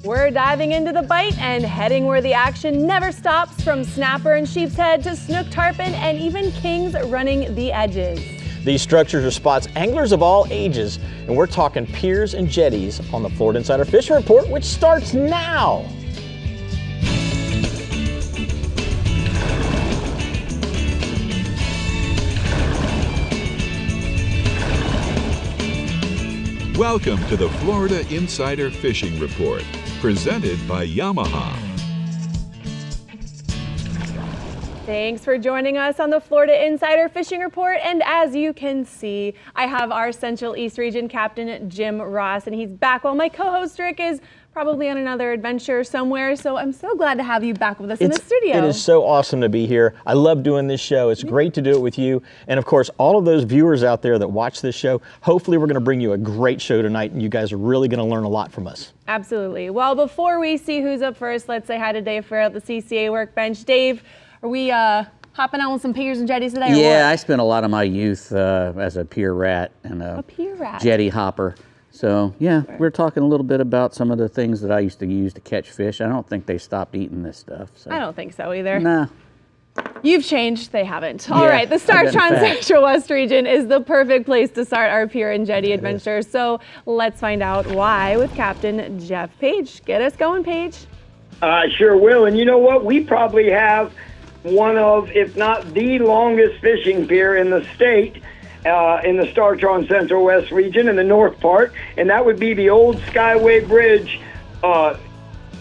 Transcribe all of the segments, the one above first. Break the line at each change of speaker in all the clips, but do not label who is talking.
We're diving into the bite and heading where the action never stops, from snapper and sheep's head to snook, tarpon, and even kings running the edges.
These structures are spots anglers of all ages, and we're talking piers and jetties on the Florida Insider Fishing Report, which starts now.
Welcome to the Florida Insider Fishing Report, presented by Yamaha.
Thanks for joining us on the Florida Insider Fishing Report. And as you can see, I have our Central East Region Captain, Jim Ross, and he's back while my co-host Rick is probably on another adventure somewhere. So I'm so glad to have you back with us in the studio.
It is so awesome to be here. I love doing this show. It's great to do it with you. And of course, all of those viewers out there that watch this show, hopefully we're going to bring you a great show tonight, and you guys are really going to learn a lot from us.
Absolutely. Well, before we see who's up first, let's say hi to Dave Farrell at the CCA workbench. Dave, are we hopping on with some piers and jetties today?
Yeah, I spent a lot of my youth as a pier rat and a
pier rat.
Jetty hopper. So yeah, we're talking a little bit about some of the things that I used to use to catch fish. I don't think they stopped eating this stuff. So.
I don't think so either.
Nah.
You've changed, they haven't. All right, the Startron Central West region is the perfect place to start our pier and jetty adventures. So let's find out why with Captain Jeff Page. Get us going, Page.
I sure will. And you know what? We probably have one of, if not the longest fishing pier in the state, in the Startron Central West region in the north part, and that would be the old Skyway Bridge.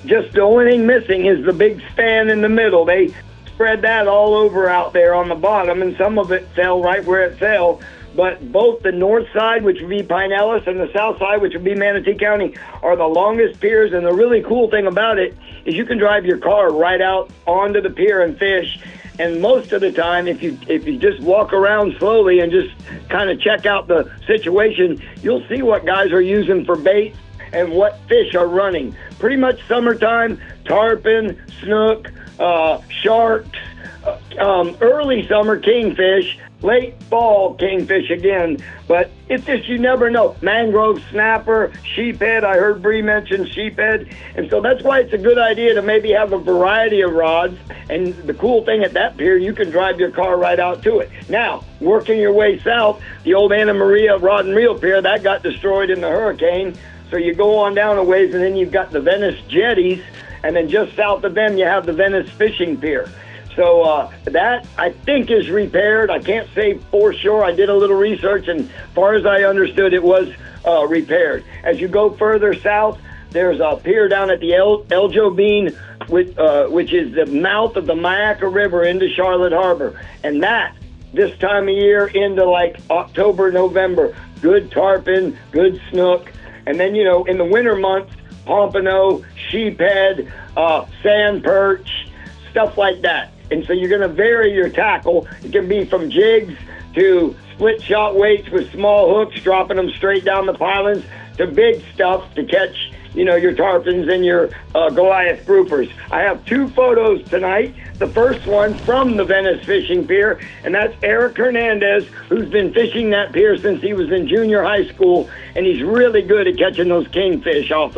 Just the only thing missing is the big span in the middle. They spread that all over out there on the bottom, and some of it fell right where it fell. But both the north side, which would be Pinellas, and the south side, which would be Manatee County, are the longest piers. And the really cool thing about it is you can drive your car right out onto the pier and fish. And most of the time, if you just walk around slowly and just kind of check out the situation, you'll see what guys are using for bait and what fish are running. Pretty much summertime, tarpon, snook, sharks, early summer kingfish, late fall kingfish again. But it's just, you never know. Mangrove, snapper, sheephead. I heard Bree mention sheephead. And so that's why it's a good idea to maybe have a variety of rods. And the cool thing at that pier, you can drive your car right out to it. Now, working your way south, the old Anna Maria Rod and Reel Pier, that got destroyed in the hurricane. So you go on down a ways, and then you've got the Venice Jetties. And then just south of them, you have the Venice Fishing Pier. So that, I think, is repaired. I can't say for sure. I did a little research, and as far as I understood, it was repaired. As you go further south, there's a pier down at the El Jobin, which is the mouth of the Mayaca River into Charlotte Harbor. And that, this time of year, into like October, November, good tarpon, good snook. And then, you know, in the winter months, pompano, sheephead, sand perch, stuff like that. And so you're going to vary your tackle. It can be from jigs to split shot weights with small hooks, dropping them straight down the pilings, to big stuff to catch, you know, your tarpons and your Goliath groupers. I have two photos tonight. The first one from the Venice Fishing Pier, and that's Eric Hernandez, who's been fishing that pier since he was in junior high school, and he's really good at catching those kingfish off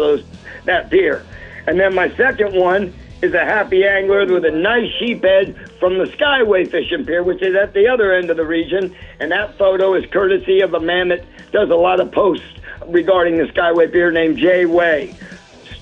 that pier. And then my second one is a happy angler with a nice sheephead from the Skyway Fishing Pier, which is at the other end of the region. And that photo is courtesy of a man that does a lot of posts regarding the Skyway Pier named Jay Way.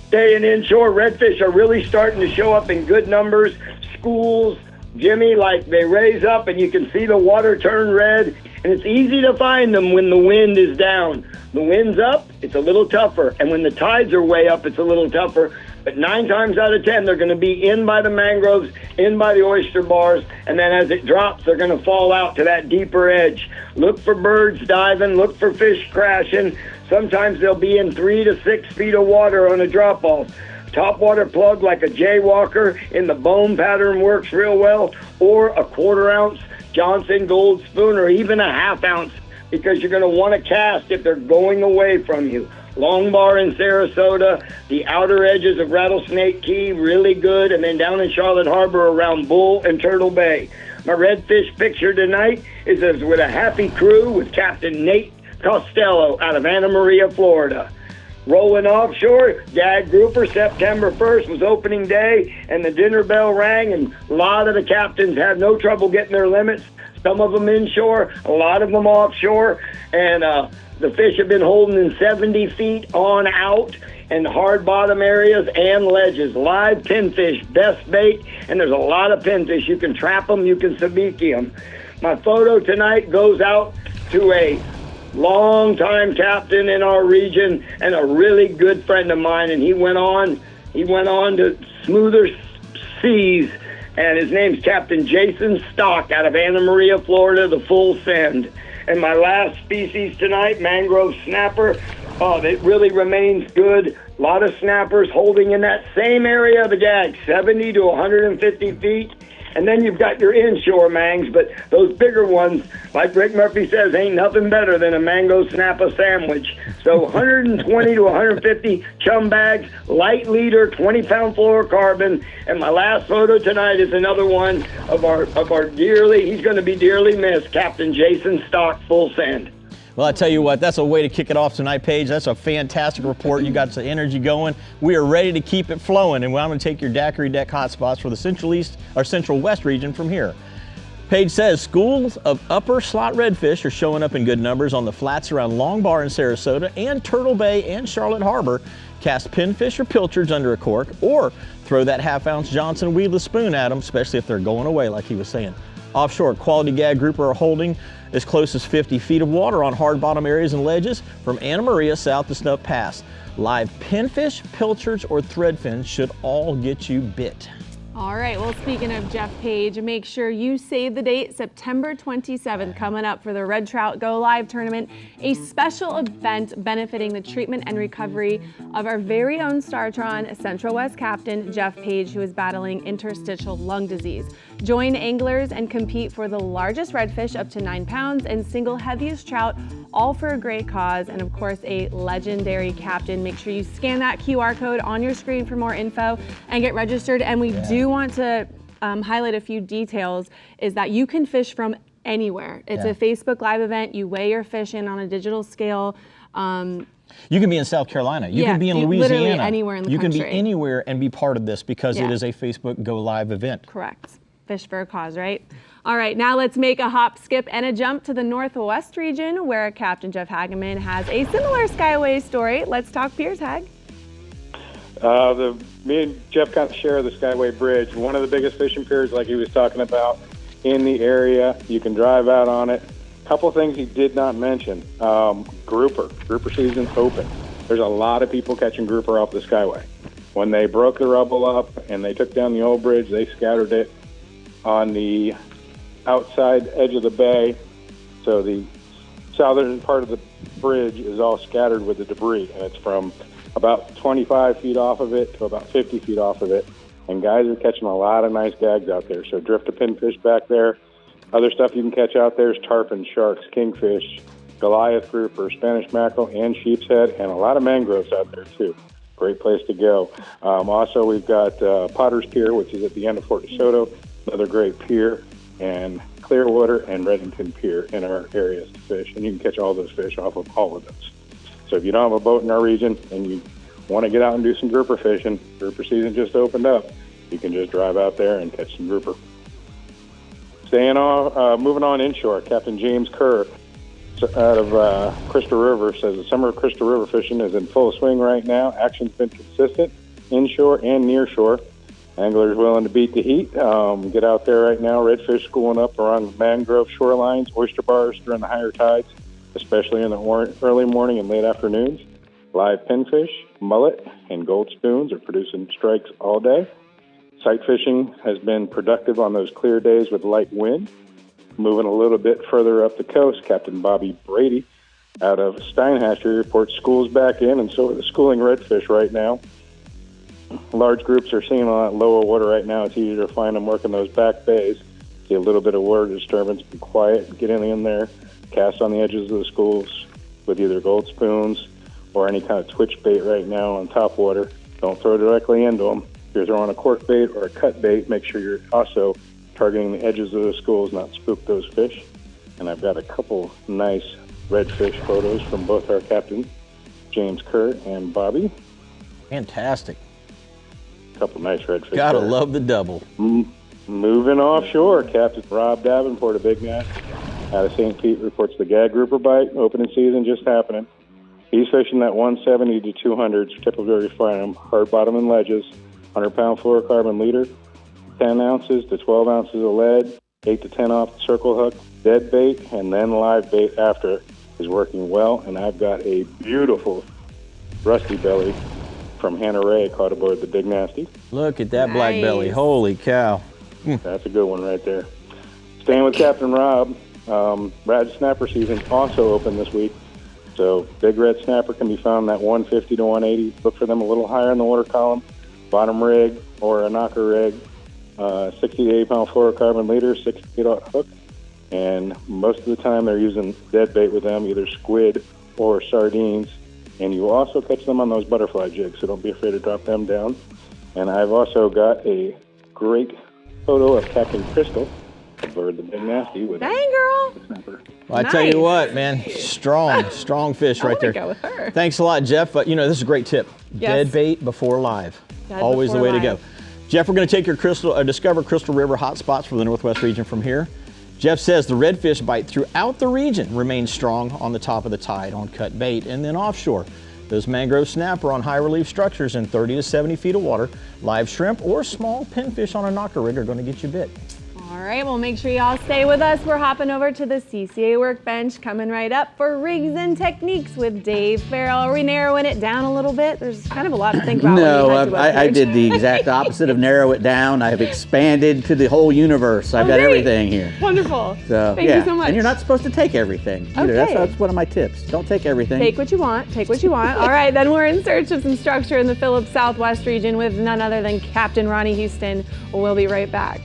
Staying inshore, redfish are really starting to show up in good numbers. Schools, Jimmy, like they raise up and you can see the water turn red. And it's easy to find them when the wind is down. The wind's up, it's a little tougher. And when the tides are way up, it's a little tougher. But 9 times out of 10, they're going to be in by the mangroves, in by the oyster bars, and then as it drops, they're going to fall out to that deeper edge. Look for birds diving, look for fish crashing. Sometimes they'll be in 3 to 6 feet of water on a drop-off. Topwater plug like a jaywalker in the bone pattern works real well, or a 1/4 ounce Johnson Gold Spoon, or even a 1/2 ounce, because you're going to want to cast if they're going away from you. Long Bar in Sarasota, the outer edges of Rattlesnake Key, really good, and then down in Charlotte Harbor around Bull and Turtle Bay. My redfish picture tonight is with a happy crew with Captain Nate Costello out of Anna Maria, Florida. rolling offshore. Gag grouper, September 1st was opening day, and the dinner bell rang, and a lot of the captains had no trouble getting their limits. Some of them inshore, a lot of them offshore, and the fish have been holding in 70 feet on out in hard bottom areas and ledges. Live pinfish, best bait, and there's a lot of pinfish. You can trap them, you can sabiki them. My photo tonight goes out to a long-time captain in our region and a really good friend of mine, and he went on to smoother seas, and his name's Captain Jason Stock out of Anna Maria, Florida, the full send. And my last species tonight, mangrove snapper, it really remains good. A lot of snappers holding in that same area of the gag, 70 to 150 feet. And then you've got your inshore mangs, but those bigger ones, like Rick Murphy says, ain't nothing better than a mango snapper sandwich. So 120 to 150 chum bags, light leader, 20-pound fluorocarbon. And my last photo tonight is another one of our he's going to be dearly missed, Captain Jason Stock, full send.
Well, I tell you what, that's a way to kick it off tonight, Paige. That's a fantastic report. You got some energy going. We are ready to keep it flowing, and I'm going to take your daiquiri deck hotspots for the Central East or Central West region from here. Paige says schools of upper slot redfish are showing up in good numbers on the flats around Long Bar in Sarasota and Turtle Bay and Charlotte Harbor. Cast pinfish or pilchards under a cork, or throw that half-ounce Johnson weedless spoon at them, especially if they're going away, like he was saying. Offshore, quality gag grouper are holding as close as 50 feet of water on hard bottom areas and ledges from Anna Maria south to Snook Pass. Live pinfish, pilchards, or threadfins should all get you bit.
All right, well, speaking of Jeff Page, make sure you save the date, September 27th, coming up for the Red Trout Go Live tournament, a special event benefiting the treatment and recovery of our very own Startron Central West captain, Jeff Page, who is battling interstitial lung disease. Join anglers and compete for the largest redfish up to 9 pounds and single heaviest trout, all for a great cause, and of course a legendary captain. Make sure you scan that QR code on your screen for more info and get registered. And we do want to highlight a few details, is that you can fish from anywhere. It's a Facebook Live event. You weigh your fish in on a digital scale.
You can be in South Carolina. You can be in Louisiana.
Literally anywhere in the country.
You can be anywhere and be part of this because it is a Facebook Go Live event.
Correct. Fish for a cause, right? All right, now let's make a hop, skip, and a jump to the Northwest region, where Captain Jeff Hageman has a similar Skyway story. Let's talk Piers, Hag.
Me and Jeff kind of share the Skyway Bridge, one of the biggest fishing piers, like he was talking about, in the area. You can drive out on it. A couple of things he did not mention. Grouper season's open. There's a lot of people catching grouper off the Skyway. When they broke the rubble up and they took down the old bridge, they scattered it on the outside edge of the bay. So the southern part of the bridge is all scattered with the debris, and it's from about 25 feet off of it to about 50 feet off of it. And guys are catching a lot of nice gags out there. So drift a pinfish back there. Other stuff you can catch out there is tarpon, sharks, kingfish, Goliath grouper, Spanish mackerel, and sheep's head, and a lot of mangroves out there too. Great place to go. Also, we've got Potter's Pier, which is at the end of Fort DeSoto, another great pier, and Clearwater and Reddington Pier in our areas to fish. And you can catch all those fish off of all of those. So if you don't have a boat in our region and you want to get out and do some grouper fishing, grouper season just opened up, you can just drive out there and catch some grouper. Moving on inshore, Captain James Kerr out of Crystal River says the summer of Crystal River fishing is in full swing right now. Action's been consistent inshore and near shore. Anglers willing to beat the heat. Get out there right now. Redfish schooling up around mangrove shorelines, oyster bars during the higher tides, especially in the early morning and late afternoons. Live pinfish, mullet, and gold spoons are producing strikes all day. Sight fishing has been productive on those clear days with light wind. Moving a little bit further up the coast, Captain Bobby Brady out of Steinhatcher reports school's back in, and so are the schooling redfish right now. Large groups are seeing a lot lower water right now. It's easier to find them working those back bays. See a little bit of water disturbance, be quiet, get in there, cast on the edges of the schools with either gold spoons or any kind of twitch bait right now on top water. Don't throw directly into them. If you're throwing a cork bait or a cut bait, make sure you're also targeting the edges of the schools, not spook those fish. And I've got a couple nice redfish photos from both our captains. James, Kurt, and Bobby.
Fantastic.
A couple nice redfish.
Gotta
there.
love the double.
Moving offshore, Captain Rob Davenport of Big Net out of St. Pete reports the gag grouper bite. Opening season just happening. He's fishing that 170 to 200s, typical very fine, hard bottom and ledges, 100-pound fluorocarbon leader, 10 ounces to 12 ounces of lead, 8 to 10 off the circle hook, dead bait, and then live bait after is working well. And I've got a beautiful rusty belly from Hannah Ray caught aboard the Big Nasty.
Look at that black belly.
Nice.
Holy cow.
That's a good one right there. Staying with Captain Rob, red snapper season also open this week. So big red snapper can be found that 150 to 180. Look for them a little higher in the water column, bottom rig or a knocker rig, 60 to 80 pound fluorocarbon leader, 6 to 8 aught hook. And most of the time they're using dead bait with them, either squid or sardines. And you also catch them on those butterfly jigs, so don't be afraid to drop them down. And I've also got a great photo of Captain Crystal aboard the Big Nasty with
Dang, girl.
a snapper.
Well, I tell you
Nice.
what, man, strong fish
I
right
wanna
there.
go with her.
Thanks a lot, Jeff. But you know, this is a great tip.
Yes.
Dead bait before live.
Dead
Always the
before
way to go.
live.
Jeff, we're going to take your discover Crystal River hotspots for the Northwest region from here. Jeff says the redfish bite throughout the region remains strong on the top of the tide on cut bait and then offshore. Those mangrove snapper on high relief structures in 30 to 70 feet of water, live shrimp or small pinfish on a knocker rig are going to get you bit.
All right, well, make sure y'all stay with us. We're hopping over to the CCA workbench, coming right up for rigs and techniques with Dave Farrell. Are we narrowing it down a little bit? There's kind of a lot to think about.
No,
when you head to
I
webpage.
did the exact opposite of narrow it down. I have expanded to the whole universe. I've got
great.
everything here.
Wonderful.
So,
Thank
yeah.
you so much.
And you're not supposed to take everything either.
Okay.
That's one of my tips. Don't take everything.
Take what you want. Take what you want. All right, then we're in search of some structure in the Phillips Southwest region with none other than Captain Ronnie Houston. We'll be right back.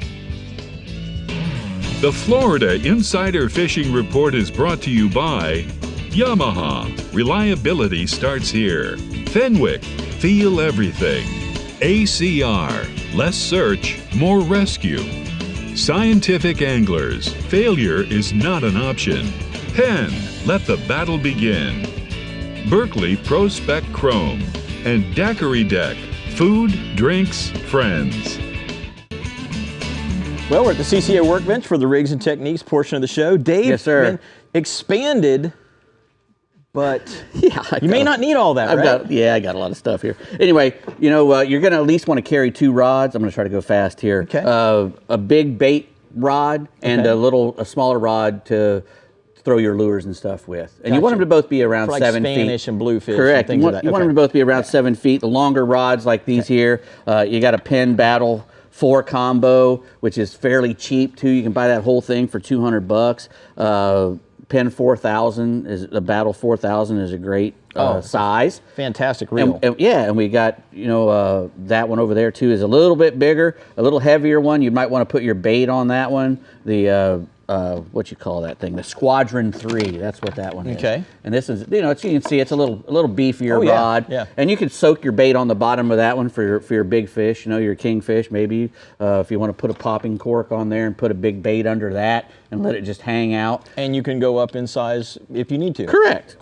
The Florida Insider Fishing Report is brought to you by Yamaha. Reliability starts here. Fenwick. Feel everything. ACR. Less search, more rescue. Scientific Anglers. Failure is not an option. Penn. Let the battle begin. Berkeley Pro Spec Chrome. And Daiquiri Deck. Food, drinks, friends.
Well, we're at the CCA workbench for the rigs and techniques portion of the show. Dave,
Yes, sir.
been expanded, but
Yeah,
you may not need all that, right?
I got a lot of stuff here. Anyway, you know, you're going to at least want to carry 2 rods. I'm going to try to go fast here.
Okay.
A big bait rod and
Okay.
a smaller rod to throw your lures and stuff with. And you want
Gotcha.
them to both be around
For like
7 feet.
Spanish and bluefish and
Correct.
things
you
like
want,
that.
you want
Okay.
them to both be around 7 feet. The longer rods like these here, you got a Penn Battle 4 combo, which is fairly cheap too. You can buy that whole thing for $200. Penn 4000 is a Battle 4000 is a great size.
Fantastic reel.
And we got, you know, that one over there too is a little bit bigger, a little heavier one. You might want to put your bait on that one. The what you call that thing? The Squadron 3. That's what that one is.
Okay.
And this is, you know, you can see it's a little beefier
Oh, yeah,
rod.
yeah.
And you can soak your bait on the bottom of that one for your big fish. You know, your kingfish maybe. If you want to put a popping cork on there and put a big bait under that and let it just hang out.
And you can go up in size if you need to.
Correct.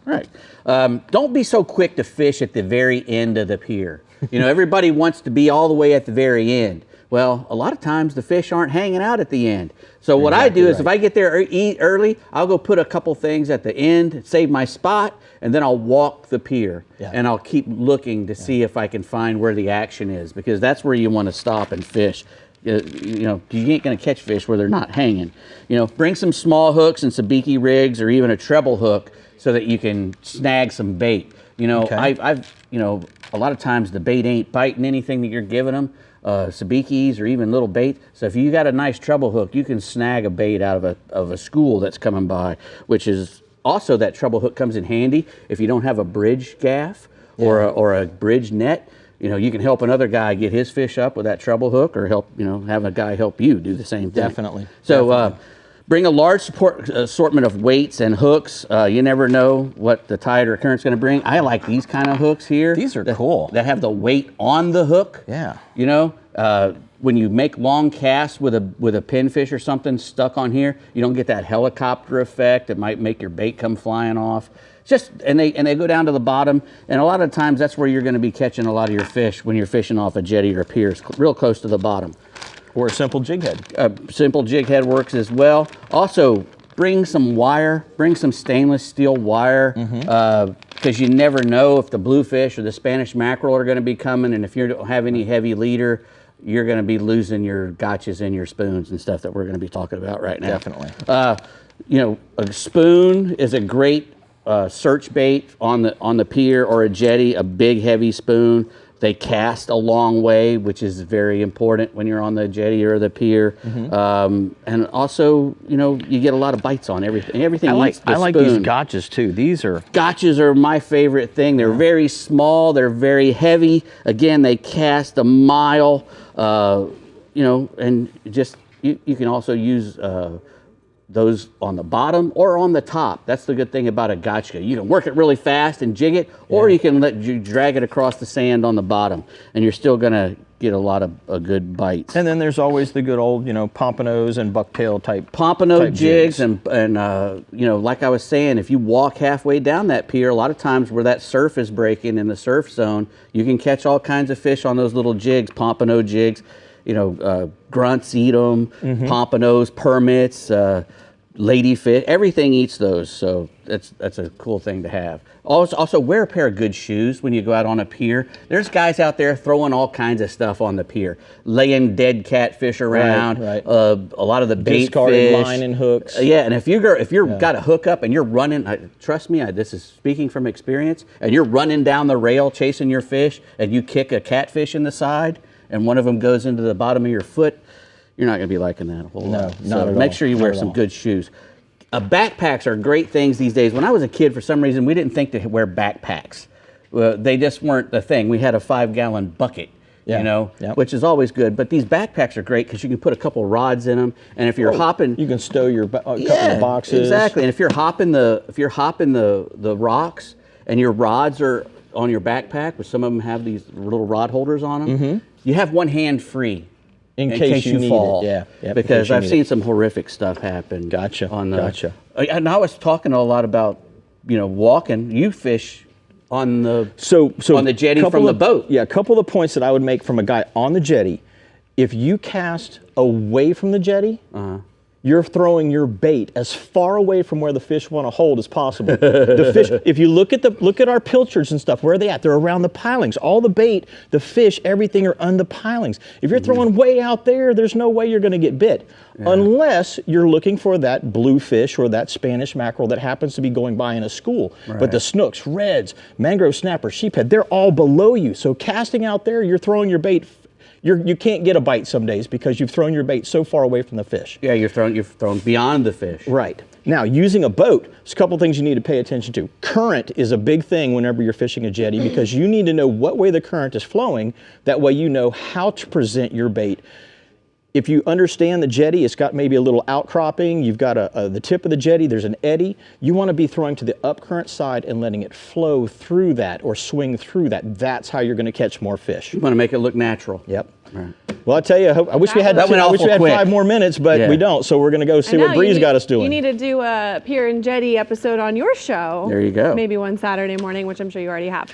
Right. Don't be so quick to fish at the very end of the pier. You know, everybody wants to be all the way at the very end. Well, a lot of times the fish aren't hanging out at the end. So what I do is if I get there eat early, I'll go put a couple things at the end, save my spot, and then I'll walk the pier.
Yeah.
And I'll keep looking to see if I can find where the action is, because that's where you want to stop and fish. You know, you ain't going to catch fish where they're not hanging. You know, bring some small hooks and sabiki rigs or even a treble hook so that you can snag some bait. You know,
Okay.
I've you know, a lot of times the bait ain't biting anything that you're giving them, sabikis or even little bait. So if you got a nice treble hook, you can snag a bait out of a school that's coming by, which is also that treble hook comes in handy if you don't have a bridge gaff or a bridge net. You know, you can help another guy get his fish up with that treble hook, or help, you know, have a guy help you do the same thing.
Definitely.
So bring a large assortment of weights and hooks. You never know what the tide or current's going to bring. I like these kind of hooks here.
These are cool.
That have the weight on the hook.
Yeah.
You know, When you make long casts with a pinfish or something stuck on here, you don't get that helicopter effect that might make your bait come flying off. And they go down to the bottom, and a lot of times that's where you're going to be catching a lot of your fish when you're fishing off a jetty or a pier, real close to the bottom.
Or a simple jig head.
A simple jig head works as well. Also, bring some wire, bring some stainless steel wire, because you never know if the bluefish or the Spanish mackerel are going to be coming, and if you don't have any heavy leader, you're going to be losing your gotchas and your spoons and stuff that we're going to be talking about right now.
Definitely.
A spoon is a great search bait on the pier or a jetty. A big heavy spoon. They cast a long way, which is very important when you're on the jetty or the pier. And also, you get a lot of bites on everything. Everything likes the
I like
spoon.
these gotchas too.
Gotchas are my favorite thing. They're very small. They're very heavy. Again, they cast a mile. And just you can also use those on the bottom or on the top. That's the good thing about a gotcha. You can work it really fast and jig it, or you can let you drag it across the sand on the bottom, and you're still gonna get a lot of good bites.
And then there's always the good old, pompanos and bucktail type.
Pompano jigs and like I was saying, if you walk halfway down that pier, a lot of times where that surf is breaking in the surf zone, you can catch all kinds of fish on those little jigs, pompano jigs. Grunts eat them, pompanos, permits, ladyfish, everything eats those. So that's a cool thing to have. Also, wear a pair of good shoes when you go out on a pier. There's guys out there throwing all kinds of stuff on the pier, laying dead catfish around,
Right.
A lot of the bait
Discarded
fish.
line and hooks.
And if you're got a hook up and you're running, trust me, this is speaking from experience, and you're running down the rail chasing your fish, and you kick a catfish in the side, and one of them goes into the bottom of your foot, you're not going to be liking that a whole lot.
Not at
make
all.
sure you wear some good shoes. Backpacks are great things these days. When I was a kid, for some reason, we didn't think to wear backpacks. They just weren't the thing. We had a 5-gallon bucket, which is always good. But these backpacks are great because you can put a couple rods in them, and if you're hopping,
you can stow your couple of boxes.
Exactly. And if you're hopping the rocks, and your rods are on your backpack, which some of them have these little rod holders on them, you have one hand free in case you fall. Because I've seen some horrific stuff happen.
Gotcha.
And I was talking a lot about, walking. You fish on the on the jetty from the boat.
Yeah, a couple of the points that I would make from a guy on the jetty. If you cast away from the jetty, you're throwing your bait as far away from where the fish want to hold as possible. The fish, if you look at our pilchards and stuff, where are they at? They're around the pilings. All the bait, the fish, everything are on the pilings. If you're throwing way out there, there's no way you're going to get bit. Unless you're looking for that bluefish or that Spanish mackerel that happens to be going by in a school. But the snooks, reds, mangrove snapper, sheephead, they're all below you. So casting out there, you're throwing your bait. You can't get a bite some days because you've thrown your bait so far away from the fish.
Yeah, you've thrown beyond the fish.
Right. Now, using a boat, there's a couple things you need to pay attention to. Current is a big thing whenever you're fishing a jetty because you need to know what way the current is flowing. That way you know how to present your bait. If you understand the jetty, it's got maybe a little outcropping, you've got the tip of the jetty, there's an eddy, you want to be throwing to the upcurrent side and letting it flow through that or swing through that. That's how you're going to catch more fish.
You want to make it look natural.
Yep. Right. Well, I tell you, I wish we had 5 more minutes, but we don't, so we're going to go see what Bree's got us doing.
You need to do a Pier and Jetty episode on your show.
There you go.
Maybe one Saturday morning, which I'm sure you already have.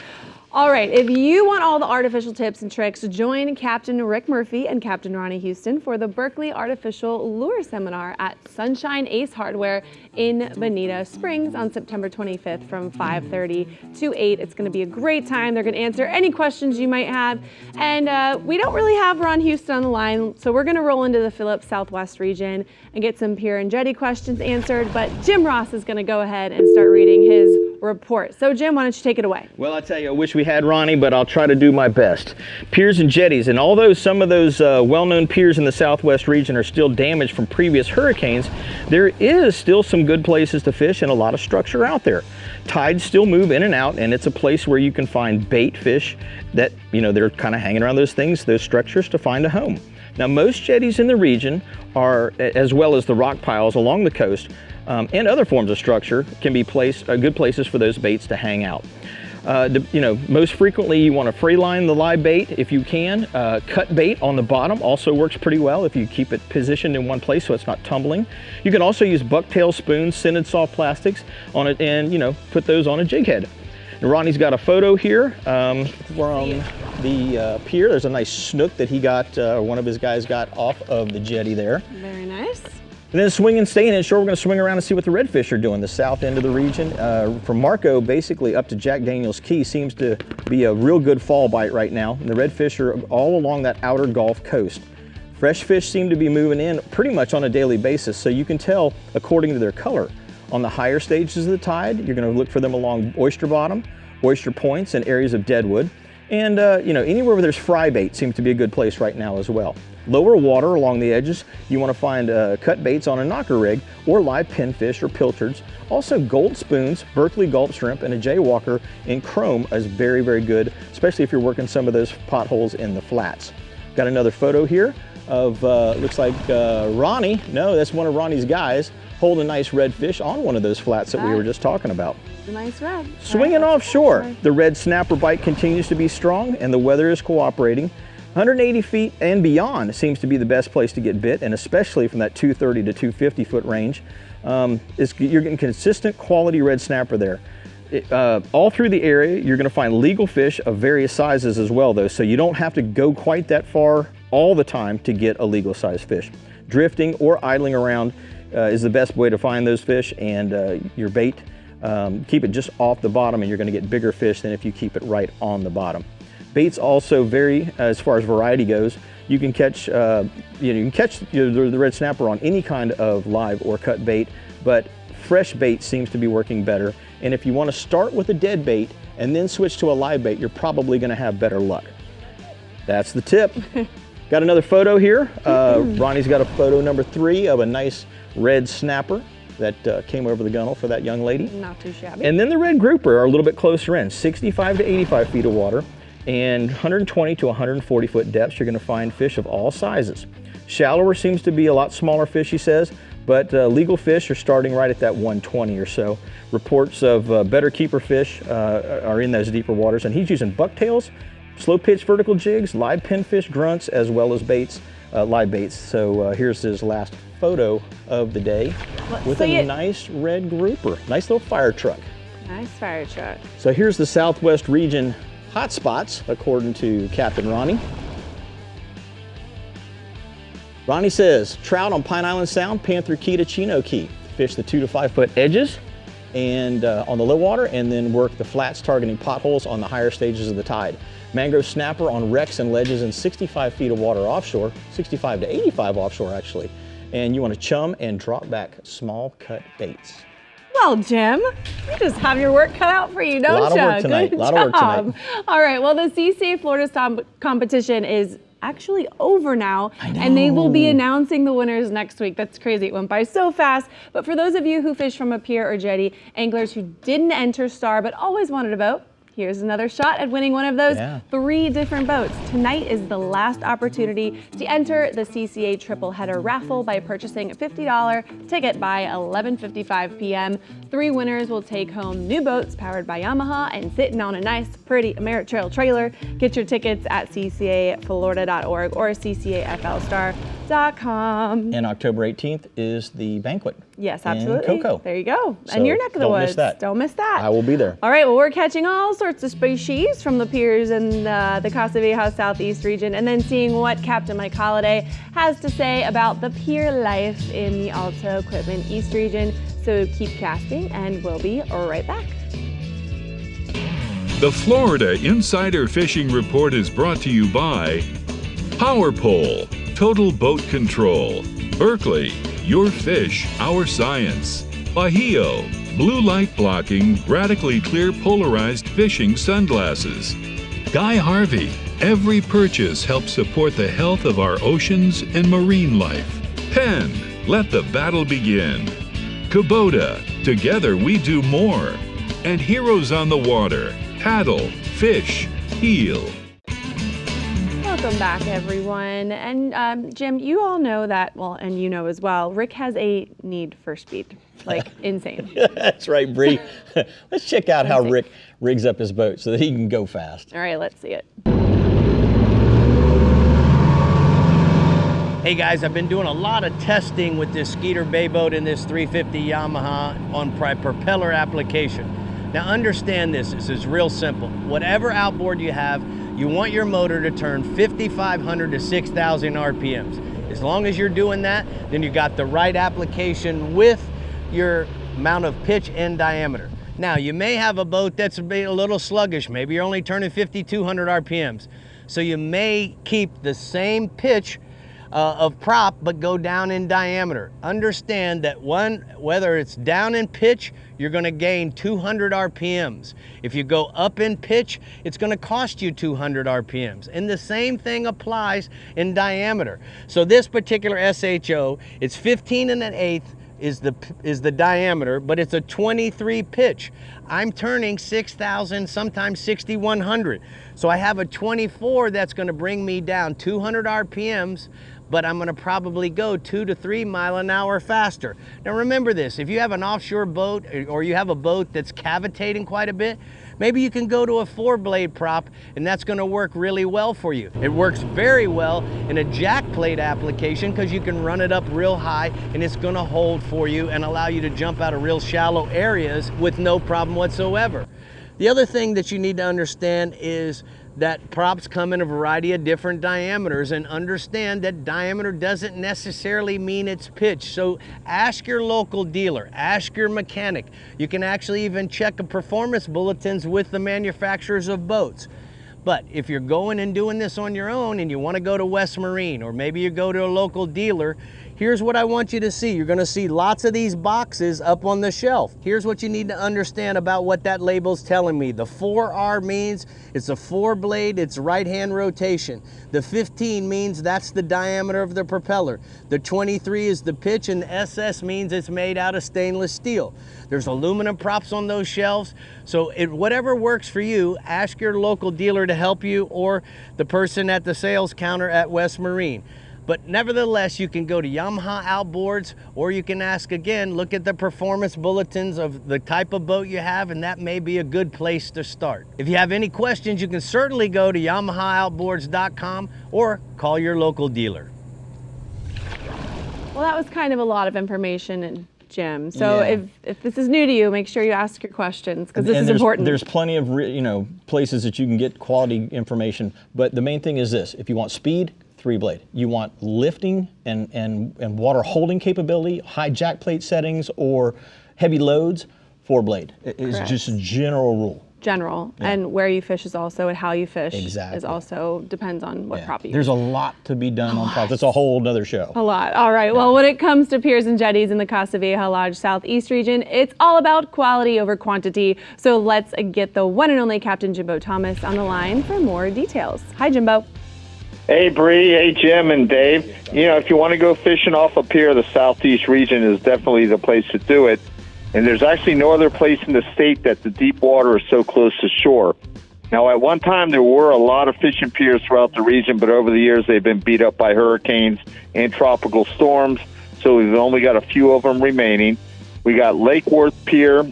All right, if you want all the artificial tips and tricks, join Captain Rick Murphy and Captain Ronnie Houston for the Berkeley Artificial Lure Seminar at Sunshine Ace Hardware in Bonita Springs on September 25th from 5:30 to 8. It's going to be a great time. They're going to answer any questions you might have. And we don't really have Ron Houston on the line, so we're going to roll into the Phillips Southwest region and get some Pier and Jetty questions answered. But Jim Ross is going to go ahead and start reading his report. So Jim, why don't you take it away?
Well, I tell you, I wish we had Ronnie, but I'll try to do my best. Piers and jetties, and although some of those well-known piers in the Southwest region are still damaged from previous hurricanes, there is still some good places to fish and a lot of structure out there. Tides still move in and out, and it's a place where you can find bait fish that, they're kind of hanging around those things, those structures to find a home. Now, most jetties in the region are, as well as the rock piles along the coast, and other forms of structure can be good places for those baits to hang out. Most frequently you want to free line the live bait if you can. Cut bait on the bottom also works pretty well if you keep it positioned in one place so it's not tumbling. You can also use bucktail spoons, scented soft plastics on it, and put those on a jig head. And Ronnie's got a photo here from the pier. There's a nice snook that he got, one of his guys got off of the jetty there.
Very nice.
And then swinging, staying inshore, we're going to swing around and see what the redfish are doing. The south end of the region, from Marco basically up to Jack Daniels Key, seems to be a real good fall bite right now. And the redfish are all along that outer Gulf Coast. Fresh fish seem to be moving in pretty much on a daily basis, so you can tell according to their color. On the higher stages of the tide, you're going to look for them along oyster bottom, oyster points, and areas of deadwood. And anywhere where there's fry bait seems to be a good place right now as well. Lower water along the edges, you want to find cut baits on a knocker rig or live pinfish or pilchards. Also gold spoons, Berkeley gulp shrimp, and a jaywalker in chrome is very, very good, especially if you're working some of those potholes in the flats. Got another photo here of, looks like Ronnie, no, that's one of Ronnie's guys, holding a nice redfish on one of those flats that we were just talking about.
A nice red.
Swinging offshore, the red snapper bite continues to be strong and the weather is cooperating. 180 feet and beyond seems to be the best place to get bit, and especially from that 230 to 250 foot range. You're getting consistent quality red snapper there. All through the area, you're going to find legal fish of various sizes as well, though, so you don't have to go quite that far all the time to get a legal size fish. Drifting or idling around is the best way to find those fish, and your bait, keep it just off the bottom and you're going to get bigger fish than if you keep it right on the bottom. Baits also vary as far as variety goes. You can catch, the red snapper on any kind of live or cut bait, but fresh bait seems to be working better. And if you want to start with a dead bait and then switch to a live bait, you're probably going to have better luck. That's the tip. Got another photo here. Ronnie's got a photo number 3 of a nice red snapper that came over the gunnel for that young lady.
Not too shabby.
And then the red grouper are a little bit closer in, 65 to 85 feet of water. And 120 to 140 foot depths, you're going to find fish of all sizes. Shallower seems to be a lot smaller fish, he says, but legal fish are starting right at that 120 or so. Reports of better keeper fish are in those deeper waters, and he's using bucktails, slow pitch vertical jigs, live pinfish, grunts, as well as baits, live baits. So here's his last photo of the day with a nice red grouper. Nice little fire truck.
Nice fire truck.
So here's the Southwest region hotspots, according to Captain Ronnie. Ronnie says, trout on Pine Island Sound, Panther Key to Chino Key. Fish the 2 to 5 foot edges and on the low water, and then work the flats targeting potholes on the higher stages of the tide. Mangrove snapper on wrecks and ledges in 65 feet of water offshore, 65 to 85 offshore actually. And you want to chum and drop back small cut baits.
Well, Jim, you just have your work cut out for you, don't you?
A lot of work tonight.
Good
A lot of work
job.
tonight.
All right, well, the CCA Florida competition is actually over now, and they will be announcing the winners next week. That's crazy. It went by so fast. But for those of you who fish from a pier or jetty, anglers who didn't enter Star but always wanted a boat, here's another shot at winning one of those 3 different boats. Tonight is the last opportunity to enter the CCA triple header raffle by purchasing a $50 ticket by 11:55 p.m. 3 winners will take home new boats powered by Yamaha and sitting on a nice, pretty Ameritrail trailer. Get your tickets at ccaflorida.org or ccaflstar.com.
And October 18th is the banquet.
Yes, absolutely.
In Cocoa.
There you go.
So
and your neck of the
don't
woods.
miss that.
Don't miss that.
I will be there.
All right, well, we're catching all sorts of species from the piers in the Casa Vieja Southeast region, and then seeing what Captain Mike Holliday has to say about the pier life in the Alto Equipment East region. So keep casting, and we'll be right back.
The Florida Insider Fishing Report is brought to you by Power Pole, Total Boat Control, Berkeley, Your Fish, Our Science, Bajío, blue light blocking, radically clear polarized fishing sunglasses. Guy Harvey, every purchase helps support the health of our oceans and marine life. Penn, let the battle begin. Kubota, together we do more. And Heroes on the Water, paddle, fish, heal.
Welcome back, everyone. And Jim, you all know that, well, and you know as well, Rick has a need for speed, like insane.
That's right, Bree. Let's check out how Rick rigs up his boat so that he can go fast.
All right, let's see it.
Hey guys, I've been doing a lot of testing with this Skeeter Bay boat and this 350 Yamaha on propeller application. Now understand this is real simple. Whatever outboard you have, you want your motor to turn 5,500 to 6,000 RPMs. As long as you're doing that, then you got the right application with your amount of pitch and diameter. Now you may have a boat that's a little sluggish. Maybe you're only turning 5,200 RPMs. So you may keep the same pitch of prop, but go down in diameter. Understand that whether it's down in pitch, you're gonna gain 200 RPMs. If you go up in pitch, it's gonna cost you 200 RPMs. And the same thing applies in diameter. So this particular SHO, it's 15 1/8 is the diameter, but it's a 23 pitch. I'm turning 6,000, sometimes 6,100. So I have a 24 that's gonna bring me down 200 RPMs, but I'm gonna probably go 2 to 3 miles an hour faster. Now remember this, if you have an offshore boat or you have a boat that's cavitating quite a bit, maybe you can go to a 4-blade prop and that's gonna work really well for you. It works very well in a jack plate application because you can run it up real high and it's gonna hold for you and allow you to jump out of real shallow areas with no problem whatsoever. The other thing that you need to understand is that props come in a variety of different diameters, and understand that diameter doesn't necessarily mean it's pitch. So ask your local dealer, ask your mechanic. You can actually even check the performance bulletins with the manufacturers of boats. But if you're going and doing this on your own and you want to go to West Marine, or maybe you go to a local dealer, here's what I want you to see. You're gonna see lots of these boxes up on the shelf. Here's what you need to understand about what that label's telling me. The 4R means it's a 4-blade, it's right-hand rotation. The 15 means that's the diameter of the propeller. The 23 is the pitch, and the SS means it's made out of stainless steel. There's aluminum props on those shelves. So whatever works for you, ask your local dealer to help you, or the person at the sales counter at West Marine. But nevertheless, you can go to Yamaha Outboards, or you can ask again, look at the performance bulletins of the type of boat you have, and that may be a good place to start. If you have any questions, you can certainly go to YamahaOutboards.com or call your local dealer.
Well, that was kind of a lot of information, Jim. So if this is new to you, make sure you ask your questions, because this is important.
There's plenty of places that you can get quality information, but the main thing is this: if you want speed, 3-blade. You want lifting and water holding capability, high jack plate settings, or heavy loads, 4-blade. It's just a general rule.
General. Yeah. And where you fish is also, and how you fish
is also
depends on what prop you use.
There's a lot to be done on props. It's a whole nother show.
A lot. All right. Well, when it comes to piers and jetties in the Casa Vieja Lodge Southeast region, it's all about quality over quantity. So let's get the one and only Captain Jimbo Thomas on the line for more details. Hi, Jimbo.
Hey, Bree. Hey, Jim and Dave. You know, if you want to go fishing off a pier, the Southeast region is definitely the place to do it. And there's actually no other place in the state that the deep water is so close to shore. Now, at one time, there were a lot of fishing piers throughout the region, but over the years, they've been beat up by hurricanes and tropical storms, so we've only got a few of them remaining. We got Lake Worth Pier,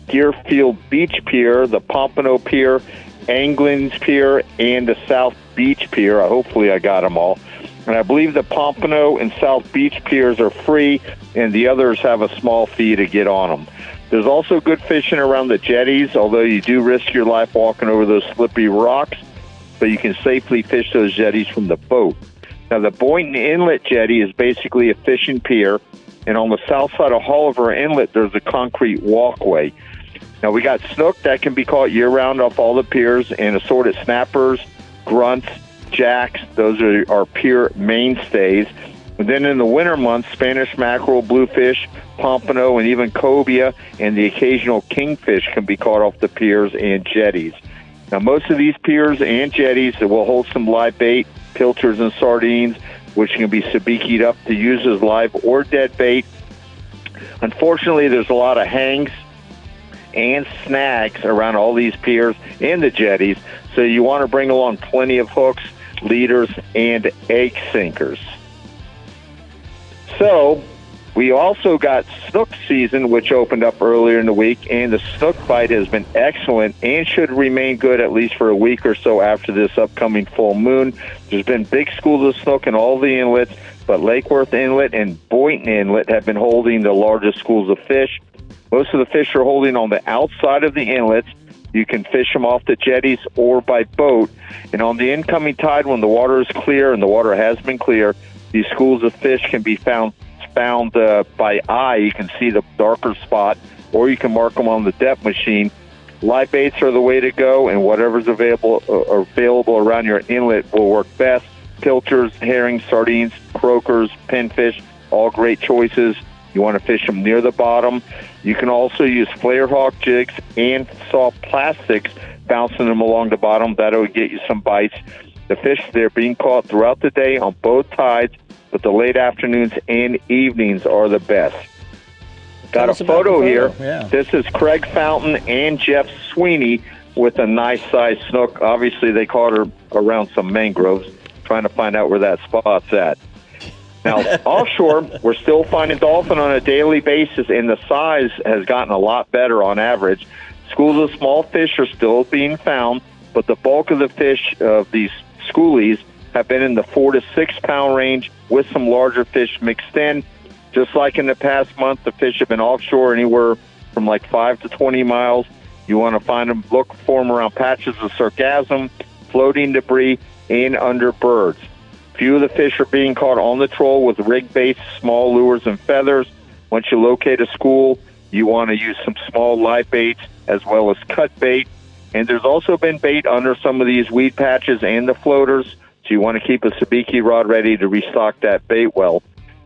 Deerfield Beach Pier, the Pompano Pier, Anglin's Pier, and the South Beach Pier. Hopefully, I got them all. And I believe the Pompano and South Beach piers are free, and the others have a small fee to get on them. There's also good fishing around the jetties, although you do risk your life walking over those slippery rocks, but you can safely fish those jetties from the boat. Now, the Boynton Inlet Jetty is basically a fishing pier, and on the south side of Holliver Inlet, there's a concrete walkway. Now, we got snook that can be caught year-round off all the piers, and assorted snappers, grunts, jacks. Those are our pier mainstays. And then in the winter months, Spanish mackerel, bluefish, pompano, and even cobia, and the occasional kingfish can be caught off the piers and jetties. Now, most of these piers and jetties will hold some live bait, pilchards, and sardines, which can be sabikied up to use as live or dead bait. Unfortunately, there's a lot of hangs and snags around all these piers and the jetties, so you want to bring along plenty of hooks,
leaders, and egg sinkers. So we also got snook season, which opened up earlier in the week, and the snook bite has been excellent and should remain good at least for a week or so after this upcoming full moon. There's been big schools of snook in all the inlets, but Lake Worth Inlet and Boynton Inlet have been holding the largest schools of fish. Most of the fish are holding on the outside of the inlets. You can fish them off the jetties or by boat. And on the incoming tide, when the water is clear, and the water has been clear, these schools of fish can be found by eye. You can see the darker spot, or you can mark them on the depth machine. Live baits are the way to go, and whatever's available around your inlet will work best. Pilchers, herring, sardines, croakers, pinfish, all great choices. You want to fish them near the bottom. You can also use flare hawk jigs and soft plastics, bouncing them along the bottom. That'll get you some bites. The fish, they're being caught throughout the day on both tides, but the late afternoons and evenings are the best. Got a photo here.
Yeah.
This is Craig Fountain and Jeff Sweeney with a nice sized snook. Obviously, they caught her around some mangroves, trying to find out where that spot's at. Now, offshore, we're still finding dolphin on a daily basis, and the size has gotten a lot better on average. Schools of small fish are still being found, but the bulk of the fish of these schoolies have been in the 4 to 6 pound range with some larger fish mixed in. Just like in the past month, the fish have been offshore anywhere from like 5 to 20 miles. You want to find them, look for them around patches of sargassum, floating debris, and under birds. Few of the fish are being caught on the troll with rig baits, small lures, and feathers. Once you locate a school, you want to use some small live baits as well as cut bait. And there's also been bait under some of these weed patches and the floaters, so you want to keep a sabiki rod ready to restock that bait well.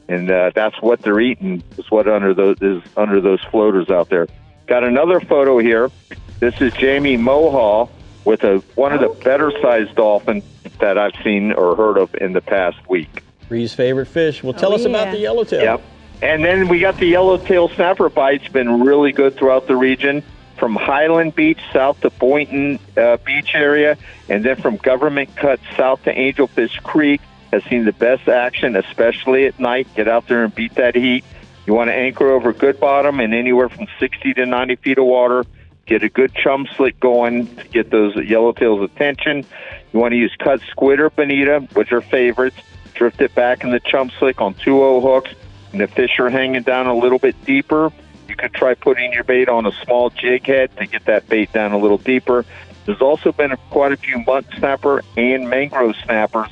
And that's what they're eating, is what is under those floaters out there. Got another photo here. This is Jamie Mohaw with one of the better sized dolphins that I've seen or heard of in the past week.
Bree's favorite fish. Well, tell us about the yellowtail.
Yep. And then we got the yellowtail snapper bites, been really good throughout the region, from Highland Beach south to Boynton Beach area, and then from Government Cut south to Angelfish Creek has seen the best action, especially at night. Get out there and beat that heat. You want to anchor over good bottom and anywhere from 60 to 90 feet of water. Get a good chum slick going to get those yellowtails' attention. You want to use cut squid or bonita, which are favorites. Drift it back in the chum slick on 2-0 hooks, and the fish are hanging down a little bit deeper. You could try putting your bait on a small jig head to get that bait down a little deeper. There's also been quite a few mud snapper and mangrove snappers,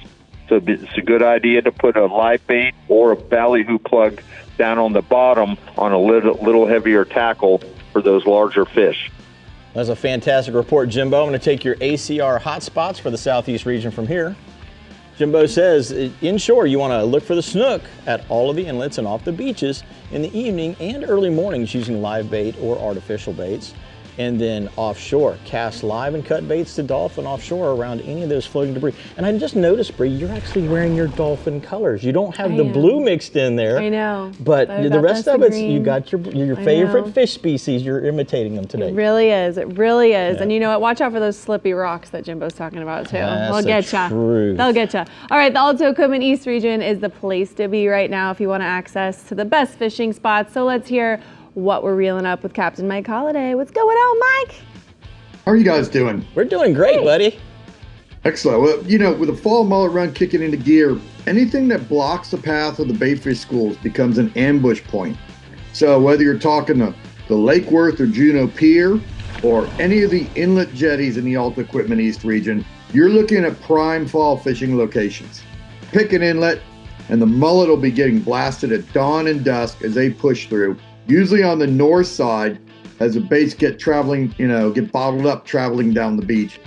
so it's a good idea to put a live bait or a ballyhoo plug down on the bottom on a little heavier tackle for those larger fish.
That's a fantastic report, Jimbo. I'm going to take your ACR hotspots for the southeast region from here. Jimbo says, inshore, you want to look for the snook at all of the inlets and off the beaches in the evening and early mornings using live bait or artificial baits. And then offshore, cast live and cut baits to dolphin offshore around any of those floating debris. And I just noticed, Bree, you're actually wearing your dolphin colors. You don't have the blue mixed in there.
I know.
But the rest of it's, you got your favorite
know.
Fish species. You're imitating them today.
It really is. It really is.
Yeah.
And you know what? Watch out for those slippy rocks that Jimbo's talking about too. They'll get ya.
Truth.
They'll get ya. All right, the Alto Cookman East region is the place to be right now if you want to access to the best fishing spots. So let's hear what we're reeling up with Captain Mike Holliday. What's going on, Mike?
How are you guys doing?
We're doing great, buddy.
Excellent. Well, you know, with the fall mullet run kicking into gear, anything that blocks the path of the baitfish schools becomes an ambush point. So whether you're talking the Lake Worth or Juneau Pier or any of the inlet jetties in the Alta Equipment East region, you're looking at prime fall fishing locations. Pick an inlet and the mullet will be getting blasted at dawn and dusk as they push through, usually on the north side as the baits get bottled up traveling down the beach,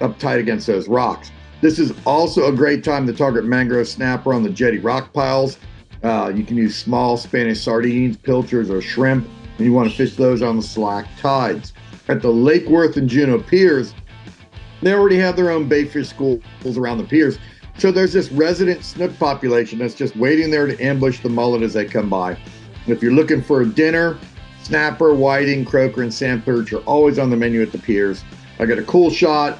up tight against those rocks. This is also a great time to target mangrove snapper on the jetty rock piles. You can use small Spanish sardines, pilchards, or shrimp, and you want to fish those on the slack tides. At the Lake Worth and Juneau piers, they already have their own baitfish schools around the piers. So there's this resident snook population that's just waiting there to ambush the mullet as they come by. If you're looking for a dinner, snapper, whiting, croaker, and sand perch are always on the menu at the piers. I got a cool shot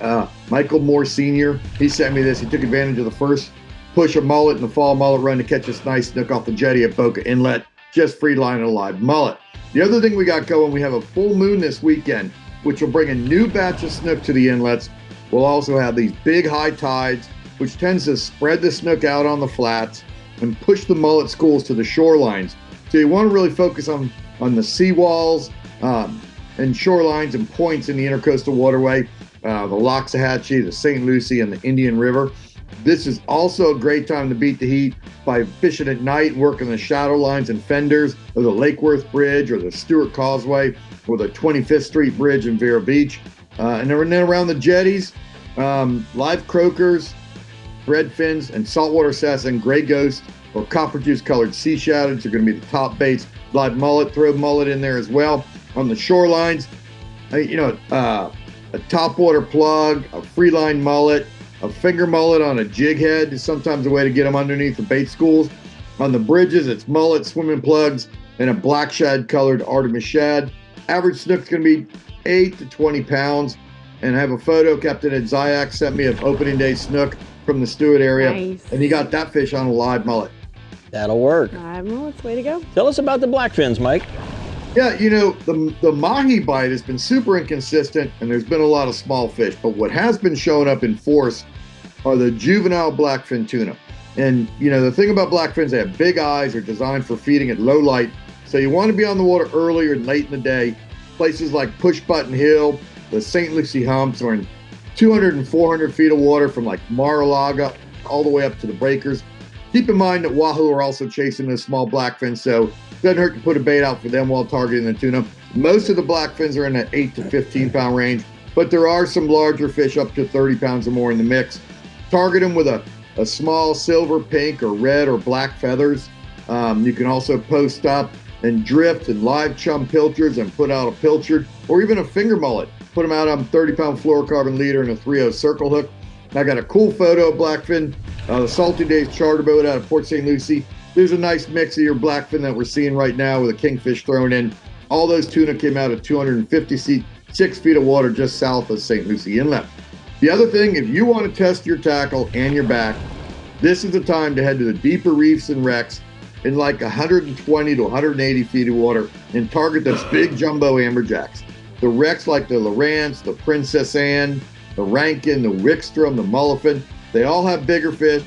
Michael Moore Sr., he sent me this. He took advantage of the first push of mullet in the fall mullet run to catch this nice snook off the jetty at Boca Inlet, just free line a live mullet. The other thing we got going, we have a full moon this weekend, which will bring a new batch of snook to the inlets. We'll also have these big high tides, which tends to spread the snook out on the flats and push the mullet schools to the shorelines. So you want to really focus on the seawalls and shorelines and points in the intercoastal waterway, the Loxahatchee, the St. Lucie, and the Indian River. This is also a great time to beat the heat by fishing at night, working the shadow lines and fenders of the Lake Worth Bridge or the Stewart Causeway or the 25th Street Bridge in Vero Beach. And then around the jetties, live croakers, red fins, and saltwater sass gray ghost or copper juice colored sea shadows are going to be the top baits. Live mullet, throw mullet in there as well. On the shorelines, a topwater plug, a free line mullet, a finger mullet on a jig head is sometimes a way to get them underneath the bait schools. On the bridges, it's mullet, swimming plugs, and a black shad colored Artemis shad. Average snook's going to be 8 to 20 pounds. And I have a photo Captain Ed Zayak sent me of opening day snook from the Stewart area.
Nice.
And he got that fish on a live mullet.
That'll work.
Mullet's way to go.
Tell us about the blackfins, Mike.
Yeah, the mahi bite has been super inconsistent, and there's been a lot of small fish. But what has been showing up in force are the juvenile blackfin tuna. And, the thing about blackfins, they have big eyes, they're designed for feeding at low light. So you want to be on the water earlier and late in the day. Places like Push Button Hill, the St. Lucie humps are in 200 and 400 feet of water from like Mar-a-Lago all the way up to the breakers. Keep in mind that wahoo are also chasing the small blackfin, so it doesn't hurt to put a bait out for them while targeting the tuna. Most of the blackfins are in that 8 to 15 pound range, but there are some larger fish up to 30 pounds or more in the mix. Target them with a small silver, pink, or red or black feathers. You can also post up and drift and live chum pilchers and put out a pilchard or even a finger mullet. Put them out on 30-pound fluorocarbon leader and a 3/0 circle hook. I got a cool photo of blackfin, the Salty Days charter boat out of Port St. Lucie. There's a nice mix of your blackfin that we're seeing right now with a kingfish thrown in. All those tuna came out at 256 feet of water just south of St. Lucie Inlet. The other thing, if you want to test your tackle and your back, this is the time to head to the deeper reefs and wrecks in like 120 to 180 feet of water and target those big jumbo amberjacks. The wrecks like the Lawrence, the Princess Anne, the Rankin, the Wickstrom, the Mullifin, they all have bigger fish.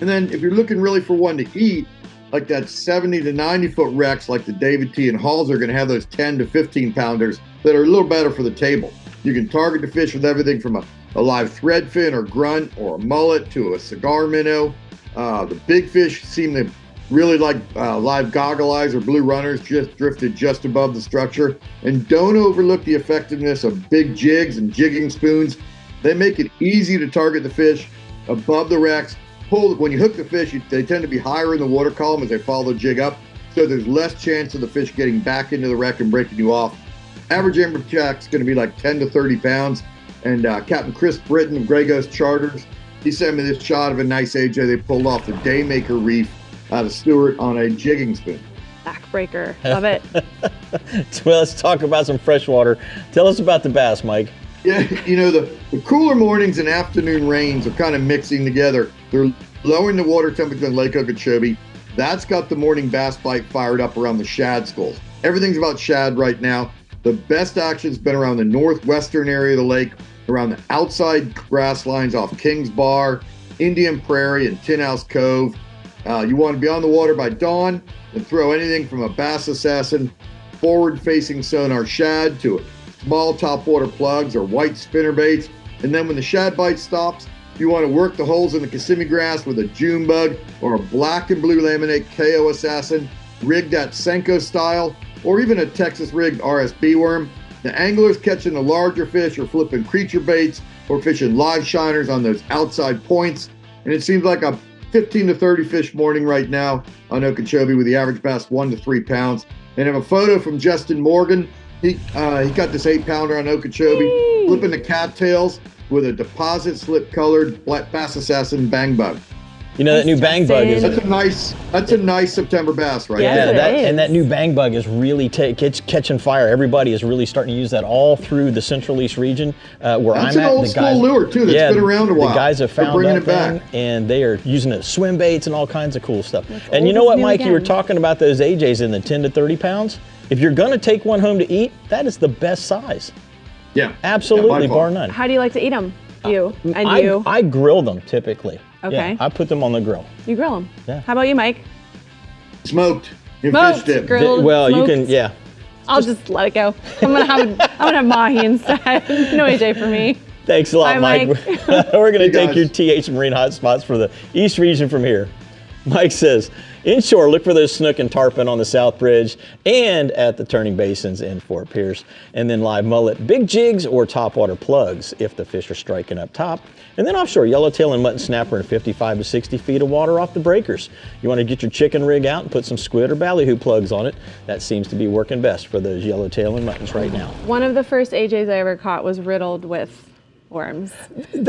And then if you're looking really for one to eat, like that 70 to 90 foot wrecks like the David T. and Halls are going to have those 10 to 15 pounders that are a little better for the table. You can target the fish with everything from a live threadfin or grunt or a mullet to a cigar minnow. The big fish seem to really like live goggle eyes or blue runners just drifted just above the structure. And don't overlook the effectiveness of big jigs and jigging spoons. They make it easy to target the fish above the wrecks. When you hook the fish, they tend to be higher in the water column as they follow the jig up. So there's less chance of the fish getting back into the wreck and breaking you off. Average amberjack's going to be like 10 to 30 pounds. And Captain Chris Britton of Grey Ghost Charters, he sent me this shot of a nice AJ they pulled off the Daymaker Reef out of Stewart on a jigging spoon.
Backbreaker. Love it.
Well, let's talk about some freshwater. Tell us about the bass, Mike.
Yeah, the cooler mornings and afternoon rains are kind of mixing together. They're lowering the water temperature in Lake Okeechobee. That's got the morning bass bite fired up around the shad schools. Everything's about shad right now. The best action's been around the northwestern area of the lake, around the outside grass lines off Kings Bar, Indian Prairie, and Tin House Cove. You want to be on the water by dawn and throw anything from a bass assassin, forward-facing sonar shad to small topwater plugs or white spinner baits. And then when the shad bite stops, you want to work the holes in the Kissimmee grass with a June bug or a black and blue laminate KO assassin, rigged at Senko style, or even a Texas rigged RSB worm. The anglers catching the larger fish or flipping creature baits or fishing live shiners on those outside points. And it seems like a 15 to 30 fish morning right now on Okeechobee with the average bass 1 to 3 pounds. And I have a photo from Justin Morgan. He got this 8-pounder on Okeechobee, flipping the cattails with a deposit slip colored bass assassin bang bug.
You know that new bang bug is
That's a nice September bass, right?
Yes,
there.
it is.
And that new bang bug is really catching fire. Everybody is really starting to use that all through the Central East region where
That's
I'm at.
an old school lure too. That's been around a while.
The guys have
They're
found
bringing
that
it back.
thing, and they are using it as swim baits and all kinds of cool stuff. And you
old
know
is
what,
new
Mike? You were
again.
talking about those AJs in the 10 to 30 pounds. If you're going to take one home to eat, that is the best size.
Yeah.
Absolutely,
Yeah, by far.
bar none.
How do you like to eat them? You and
I,
you.
I grill them typically.
Okay.
Yeah, I put them on the grill.
You grill them.
Yeah.
How about you, Mike?
Smoked. In
Smoked,
fish dip.
grilled,
Well, you
smoked.
can, yeah.
I'll just let it go. I'm gonna have mahi instead. No AJ for me.
Thanks a lot,
Bye,
Mike.
Mike.
We're going to
Hey,
take your TH Marine Hotspots for the East region from here. Mike says, inshore, look for those snook and tarpon on the South Bridge and at the turning basins in Fort Pierce. And then live mullet, big jigs or topwater plugs if the fish are striking up top. And then offshore, yellowtail and mutton snapper in 55 to 60 feet of water off the breakers. You want to get your chicken rig out and put some squid or ballyhoo plugs on it. That seems to be working best for those yellowtail and muttons right now.
One of the first AJs I ever caught was riddled with worms.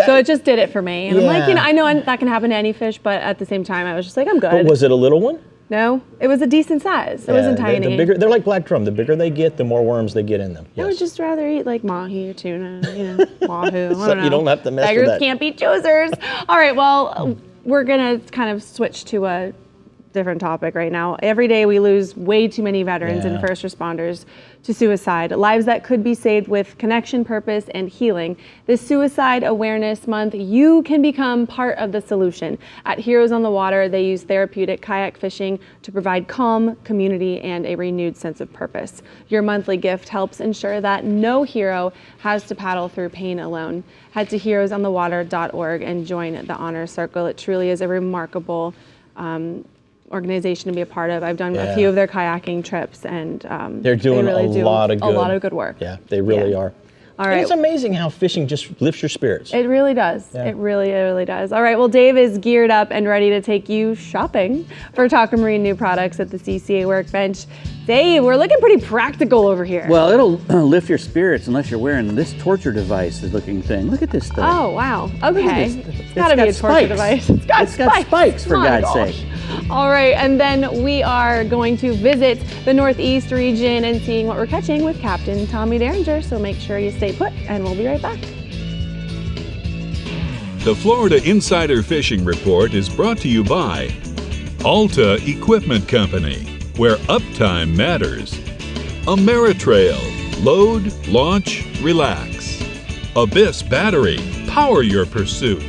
So it just did it for me. And I'm like,
Yeah.
I know that can happen to any fish, but at the same time, I was just like, I'm good.
But was it a little one?
No, it was a decent size. It wasn't
Yeah,
tiny.
The bigger, they're like black drum. The bigger they get, the more worms they get in them.
I would
Yes.
just rather eat like mahi or tuna, wahoo. I
So
don't know.
you don't have to mess with
Beggars
that.
can't be choosers. All right, well, we're gonna kind of switch to a different topic right now. Every day we lose way too many veterans and
Yeah.
first responders to suicide, lives that could be saved with connection, purpose, and healing. This Suicide Awareness Month, you can become part of the solution. At Heroes on the Water, they use therapeutic kayak fishing to provide calm, community, and a renewed sense of purpose. Your monthly gift helps ensure that no hero has to paddle through pain alone. Head to heroesonthewater.org and join the Honor Circle. It truly is a remarkable organization to be a part of. I've done a few of their kayaking trips, and
They're doing
they really
a
do
lot of
a lot of good work.
Yeah, they really
Yeah.
are.
All
And
right.
it's amazing how fishing just lifts your spirits.
It really does.
Yeah.
It really does. All right. Well, Dave is geared up and ready to take you shopping for Taka Marine new products at the CCA Workbench. Dave, we're looking pretty practical over here.
Well, it'll lift your spirits unless you're wearing this torture device looking thing. Look at this thing.
Oh, wow. Okay.
this.
It's got to be a
got
torture
spikes.
device.
It's got spikes, for
My
God's
gosh.
sake.
All right. And then we are going to visit the Northeast region and seeing what we're catching with Captain Tommy Derringer. So make sure you stay put, and we'll be right back.
The Florida Insider Fishing Report is brought to you by Alta Equipment Company, where uptime matters. Ameritrail, load, launch, relax. Abyss Battery, power your pursuit.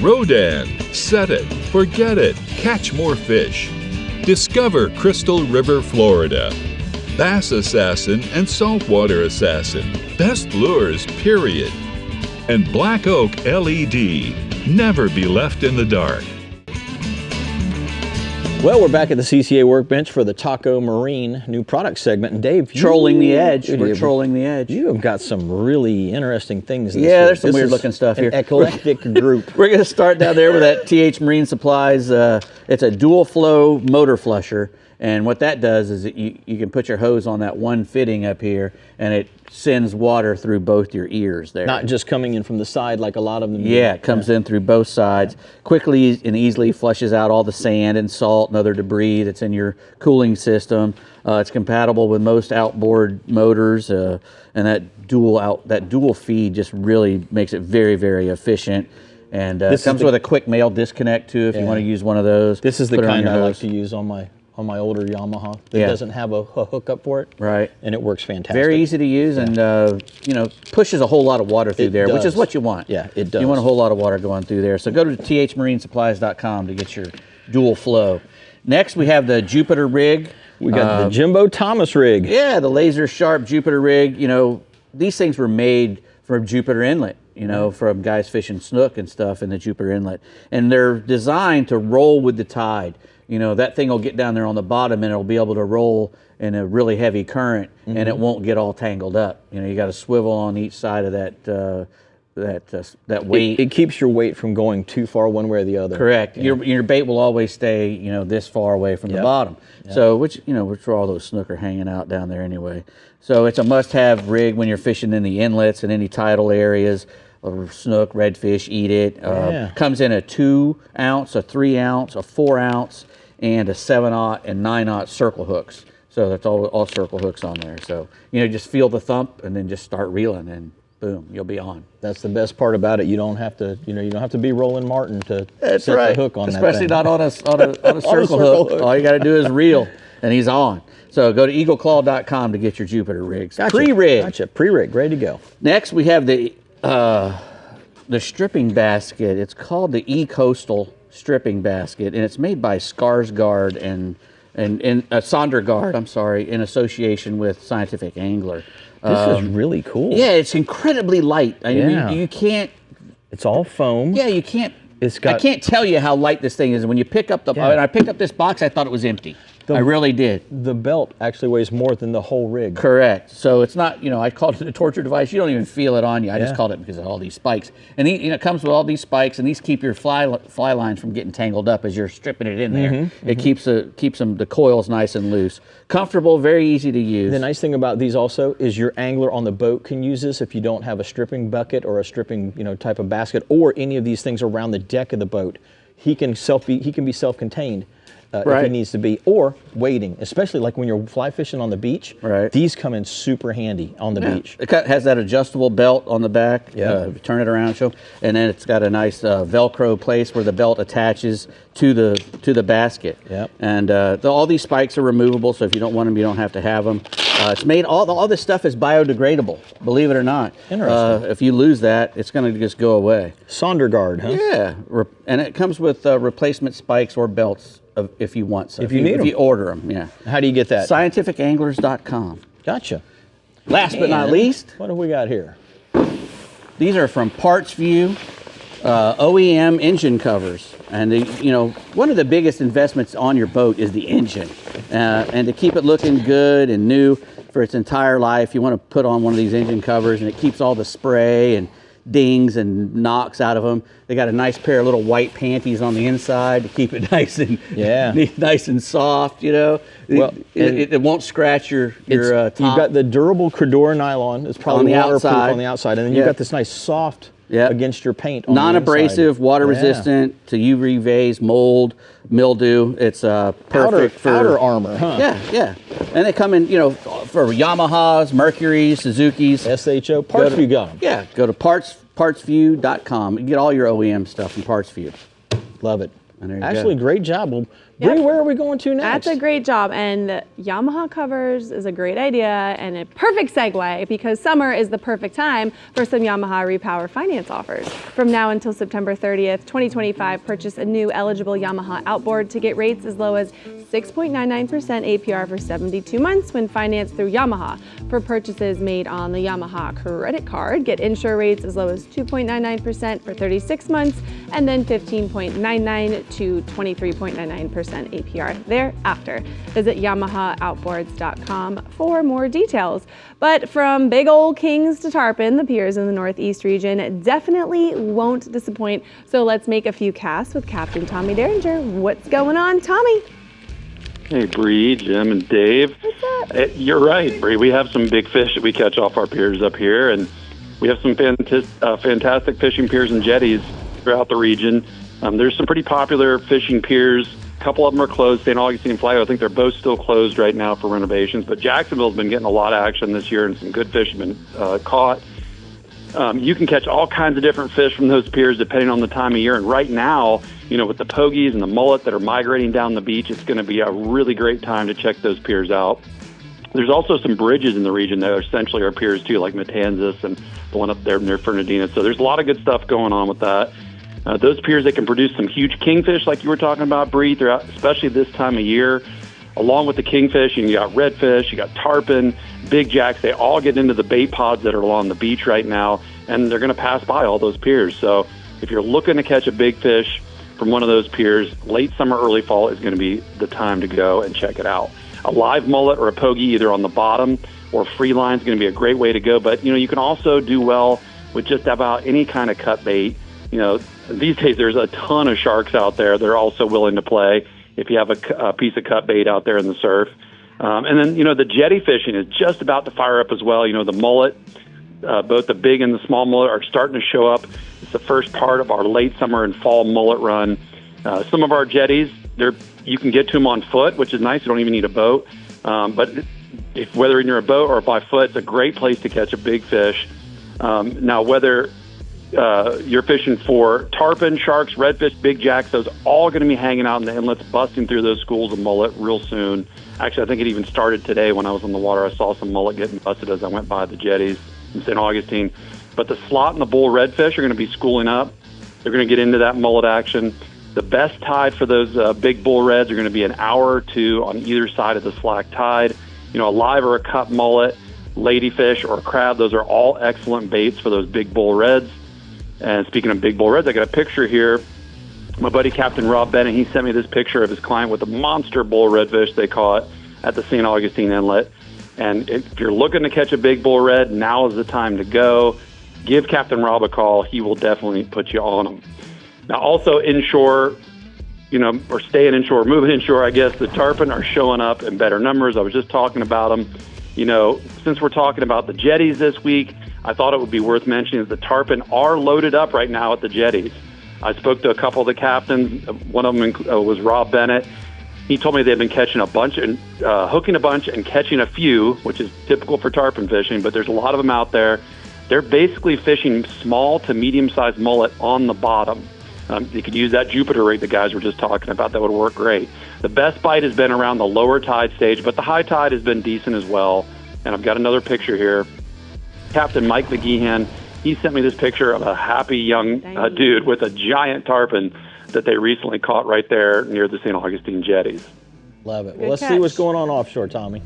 Rodan, set it, forget it, catch more fish. Discover Crystal River, Florida. Bass Assassin and Saltwater Assassin, best lures, period. And Black Oak LED, never be left in the dark.
Well, we're back at the CCA Workbench for the Taco Marine new product segment. And Dave,
Trolling the edge.
Dude,
We're trolling the edge.
You have got some really interesting things. This
Yeah,
week.
there's some
This
weird
is
looking stuff
an
here.
Eclectic group.
We're going to start down there with that TH Marine Supplies. It's a dual flow motor flusher. And what that does is you can put your hose on that one fitting up here, and it sends water through both your ears there.
Not just coming in from the side like a lot of them do.
Yeah, it comes in through both sides. Quickly and easily flushes out all the sand and salt and other debris that's in your cooling system. It's compatible with most outboard motors, and that dual feed just really makes it very, very efficient. And it comes with a quick male disconnect too if you want to use one of those.
This is the
Put it on
kind
your
I like
hose.
to use on my older Yamaha that
Yeah.
doesn't have a hookup for it.
Right.
And it works fantastic.
Very easy to use, and pushes a whole lot of water through
It
there, which
does.
is what you want.
Yeah, it does.
You want a whole lot of water going through there. So go to thmarinesupplies.com to get your dual flow. Next, we have the Jupiter rig.
We got the Jimbo Thomas rig.
Yeah, the laser sharp Jupiter rig. These things were made from Jupiter Inlet, from guys fishing snook and stuff in the Jupiter Inlet. And they're designed to roll with the tide. That thing will get down there on the bottom and it'll be able to roll in a really heavy current and it won't get all tangled up. You got a swivel on each side of that weight.
It keeps your weight from going too far one way or the other.
Correct. Your bait will always stay, this far away from the bottom.
Yep.
So, which where all those snook are hanging out down there anyway. So it's a must-have rig when you're fishing in the inlets and any tidal areas. snook, redfish eat it. Comes in a 2 ounce, a 3 ounce, a 4 ounce, and a 7/0 and 9/0 circle hooks. So that's all circle hooks on there. So, just feel the thump and then just start reeling and boom, you'll be on.
That's the best part about it. You don't have to, you don't have to be Roland Martin to set the hook on
Especially
that thing.
not on a circle hook. All you got to do is reel, and he's on. So go to eagleclaw.com to get your Jupiter rigs.
Gotcha.
Pre-rig.
Gotcha. Pre-rig, ready to go.
Next, we have the stripping basket. It's called the E-Coastal stripping basket, and it's made by Skarsgård and Sondergaard, I'm sorry, in association with Scientific Angler.
This is really cool.
Yeah, it's incredibly light. I mean, you can't.
It's all foam.
Yeah, you can't.
It's got.
I can't tell you how light this thing is. When you pick up when I picked up this box, I thought it was empty. I really did.
The belt actually weighs more than the whole rig.
Correct. So it's not, I called it a torture device. You don't even feel it on you. I just called it because of all these spikes. And it comes with all these spikes, and these keep your fly lines from getting tangled up as you're stripping it in there. It keeps the coils nice and loose. Comfortable, very easy to use.
The nice thing about these also is your angler on the boat can use this if you don't have a stripping bucket or a stripping type of basket or any of these things around the deck of the boat. He can be self-contained. If he needs to be, or wading, especially like when you're fly fishing on the beach.
Right.
These come in super handy on the beach.
It has that adjustable belt on the back. Turn it around, show, and then it's got a nice Velcro place where the belt attaches to the basket.
Yep.
And all these spikes are removable, so if you don't want them, you don't have to have them. It's made all this stuff is biodegradable. Believe it or not.
Interesting.
If you lose that, it's going to just go away.
Sondergaard, huh?
Yeah. And it comes with replacement spikes or belts if you want some.
If you need them.
If you order them, yeah.
How do you get that?
Scientificanglers.com.
Gotcha.
Last but not least,
what have we got here?
these are from Parts View, OEM engine covers. And one of the biggest investments on your boat is the engine. And to keep it looking good and new for its entire life, you want to put on one of these engine covers, and it keeps all the spray and dings and knocks out of them. They got a nice pair of little white panties on the inside to keep it nice and nice and soft. Well, it won't scratch your top.
You've got the durable Credor nylon. It's probably waterproof on the outside, and then you've got this nice soft against your paint.
Non-abrasive, water resistant to UV rays, mold, mildew. It's perfect for
outer armor. Huh?
Yeah. And they come in, for Yamahas, Mercury's, Suzuki's,
SHO. Parts View got them.
Yeah, go to partsview.com and get all your OEM stuff from Parts View.
Love it.
And there you
Actually,
go.
great job. Well, Bree, where are we going to next?
That's a great job. And Yamaha covers is a great idea and a perfect segue because summer is the perfect time for some Yamaha Repower finance offers. From now until September 30th, 2025, purchase a new eligible Yamaha outboard to get rates as low as 6.99% APR for 72 months when financed through Yamaha. For purchases made on the Yamaha credit card, get insure rates as low as 2.99% for 36 months and then 15.99 to 23.99% APR thereafter. Visit YamahaOutboards.com for more details. But from big old kings to tarpon, the piers in the Northeast region definitely won't disappoint. So let's make a few casts with Captain Tommy Derringer. What's going on, Tommy?
Hey, Bree, Jim, and Dave.
What's up?
You're right, Bree. We have some big fish that we catch off our piers up here, and we have some fantastic fishing piers and jetties throughout the region. There's some pretty popular fishing piers. A couple of them are closed. St. Augustine and Flagler, I think they're both still closed right now for renovations. But Jacksonville's been getting a lot of action this year, and some good fish have been caught. You can catch all kinds of different fish from those piers depending on the time of year. And right now, with the pogies and the mullet that are migrating down the beach, it's going to be a really great time to check those piers out. There's also some bridges in the region that are essentially our piers too, like Matanzas and the one up there near Fernandina. So there's a lot of good stuff going on with that. Those piers, they can produce some huge kingfish like you were talking about, Bree, throughout, especially this time of year. Along with the kingfish, and you got redfish, you got tarpon, big jacks. They all get into the bait pods that are along the beach right now, and they're going to pass by all those piers. So if you're looking to catch a big fish from one of those piers, late summer, early fall is going to be the time to go and check it out. A live mullet or a pogie either on the bottom or free line is going to be a great way to go. But, you can also do well with just about any kind of cut bait. These days there's a ton of sharks out there. They're also willing to play if you have a piece of cut bait out there in the surf. And then, the jetty fishing is just about to fire up as well. The mullet, both the big and the small mullet are starting to show up. It's the first part of our late summer and fall mullet run. Some of our jetties, you can get to them on foot, which is nice. You don't even need a boat. But whether you're in a boat or by foot, it's a great place to catch a big fish. Now, whether you're fishing for tarpon, sharks, redfish, big jacks, those all going to be hanging out in the inlets, busting through those schools of mullet real soon. Actually, I think it even started today when I was on the water. I saw some mullet getting busted as I went by the jetties in St. Augustine. But the slot and the bull redfish are going to be schooling up. They're going to get into that mullet action. The best tide for those big bull reds are going to be an hour or two on either side of the slack tide. A live or a cut mullet, ladyfish, or a crab, those are all excellent baits for those big bull reds. And speaking of big bull reds, I got a picture here. My buddy Captain Rob Bennett, he sent me this picture of his client with a monster bull redfish they caught at the St. Augustine Inlet. And if you're looking to catch a big bull red, now is the time to go. Give Captain Rob a call. He will definitely put you on them. Now, also inshore, or staying inshore, moving inshore, I guess, the tarpon are showing up in better numbers. I was just talking about them. Since we're talking about the jetties this week, I thought it would be worth mentioning that the tarpon are loaded up right now at the jetties. I spoke to a couple of the captains. One of them was Rob Bennett. He told me they've been catching a bunch and hooking a bunch and catching a few, which is typical for tarpon fishing, but there's a lot of them out there. They're basically fishing small to medium-sized mullet on the bottom. You could use that Jupiter rig the guys were just talking about. That would work great. The best bite has been around the lower tide stage, but the high tide has been decent as well. And I've got another picture here. Captain Mike McGeehan, he sent me this picture of a happy young dude with a giant tarpon that they recently caught right there near the St. Augustine jetties.
Love it. Well, let's see what's going on offshore, Tommy.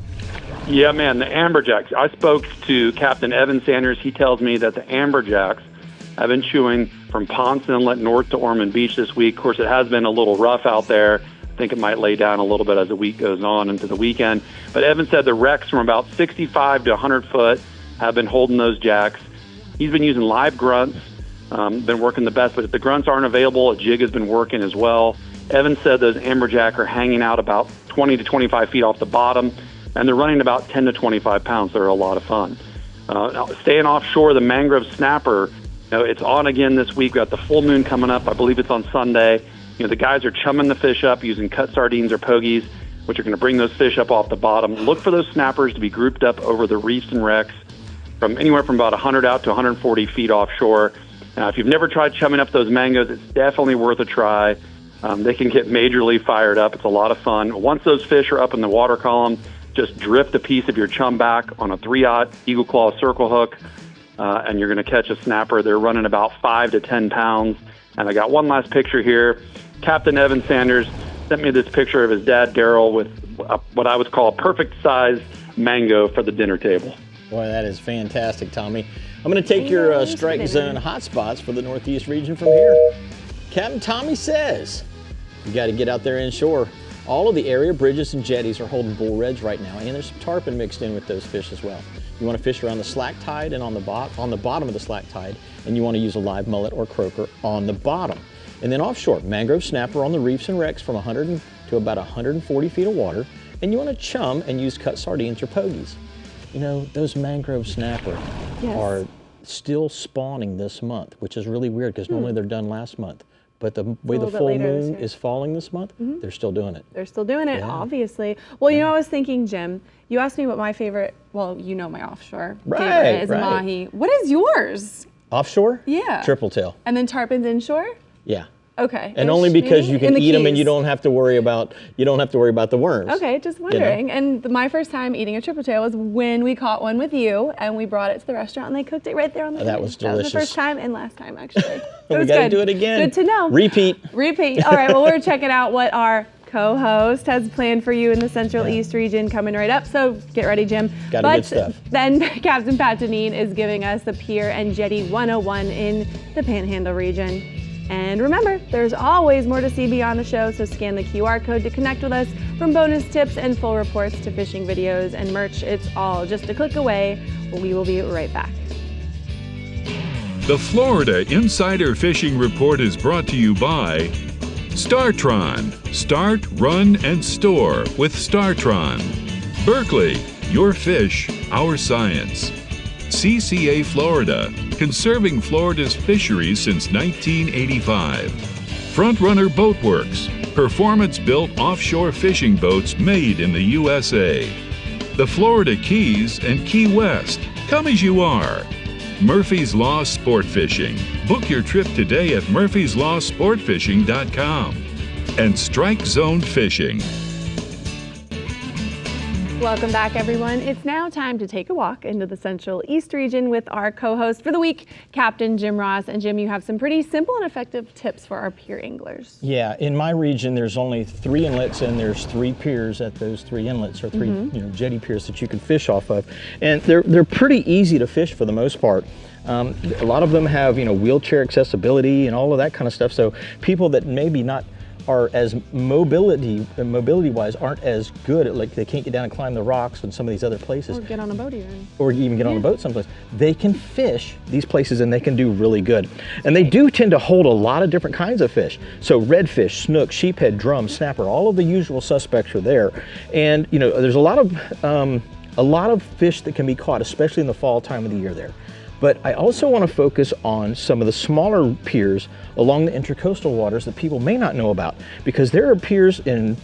Yeah, man, the amberjacks. I spoke to Captain Evan Sanders. He tells me that the amberjacks have been chewing from Ponce Inlet north to Ormond Beach this week. Of course, it has been a little rough out there. I think it might lay down a little bit as the week goes on into the weekend. But Evan said the wrecks from about 65 to 100 foot have been holding those jacks. He's been using live grunts, been working the best. But if the grunts aren't available, a jig has been working as well. Evan said those amberjack are hanging out about 20 to 25 feet off the bottom, and they're running about 10 to 25 pounds. They're a lot of fun. Now, staying offshore, the mangrove snapper, it's on again this week. We've got the full moon coming up. I believe it's on Sunday. The guys are chumming the fish up using cut sardines or pogies, which are going to bring those fish up off the bottom. Look for those snappers to be grouped up over the reefs and wrecks from anywhere from about 100 out to 140 feet offshore. Now, if you've never tried chumming up those mangoes, it's definitely worth a try. They can get majorly fired up. It's a lot of fun. Once those fish are up in the water column, just drift a piece of your chum back on a 3/0 Eagle Claw circle hook, and you're going to catch a snapper. They're running about 5 to 10 pounds. And I got one last picture here. Captain Evan Sanders sent me this picture of his dad, Daryl, with what I would call a perfect size mango for the dinner table.
Boy, that is fantastic, Tommy. I'm going to take your strike zone hotspots for the Northeast region from here. Captain Tommy says you got to get out there inshore. All of the area bridges and jetties are holding bull reds right now, and there's some tarpon mixed in with those fish as well. You want to fish around the slack tide and on the bottom of the slack tide, and you want to use a live mullet or croaker on the bottom. And then offshore, mangrove snapper on the reefs and wrecks from 100 to about 140 feet of water, and you want to chum and use cut sardines or pogies. Those mangrove snapper are still spawning this month, which is really weird because normally they're done last month. But the way the full moon is falling this month, they're still doing it.
They're still doing it, obviously. Well, I was thinking, Jim, you asked me what my favorite, my offshore favorite is, mahi. What is yours?
Offshore?
Yeah.
Triple tail.
And then tarpons inshore?
Yeah.
Okay.
And only because you can eat them and you don't have to worry about the worms.
Okay, just wondering. And my first time eating a triple tail was when we caught one with you, and we brought it to the restaurant and they cooked it right there on the
That was delicious.
That was the first time and last time, actually. It
we
was
got to
good.
do it again.
Good to know.
Repeat.
All right, well, we're checking out what our co-host has planned for you in the Central East region coming right up. So get ready, Jim.
Got good stuff.
Then Captain Pat Janine is giving us the Pier and Jetty 101 in the Panhandle region. And remember, there's always more to see beyond the show, so scan the QR code to connect with us. From bonus tips and full reports to fishing videos and merch, it's all just a click away. We will be right back.
The Florida Insider Fishing Report is brought to you by Startron. Start, run, and store with Startron. Berkeley, your fish, our science. CCA Florida, conserving Florida's fisheries since 1985. Frontrunner Boatworks, performance-built offshore fishing boats made in the USA. The Florida Keys and Key West, come as you are. Murphy's Law Sport Fishing. Book your trip today at murphyslawsportfishing.com. And Strike Zone Fishing.
Welcome back, everyone. It's now time to take a walk into the Central East region with our co-host for the week, Captain Jim Ross. And Jim, you have some pretty simple and effective tips for our pier anglers.
Yeah, in my region, there's only 3 inlets and there's 3 piers at those 3 inlets, or 3 jetty piers that you can fish off of. And they're pretty easy to fish for the most part. A lot of them have, wheelchair accessibility and all of that kind of stuff. So people that maybe not are as mobility-wise aren't as good at, like, they can't get down and climb the rocks in some of these other places.
Or get on a boat even.
Or even get on a boat someplace. They can fish these places and they can do really good. And they do tend to hold a lot of different kinds of fish. So redfish, snook, sheephead, drum, snapper, all of the usual suspects are there. And there's a lot of fish that can be caught, especially in the fall time of the year there. But I also want to focus on some of the smaller piers along the intercoastal waters that people may not know about, because there are piers in,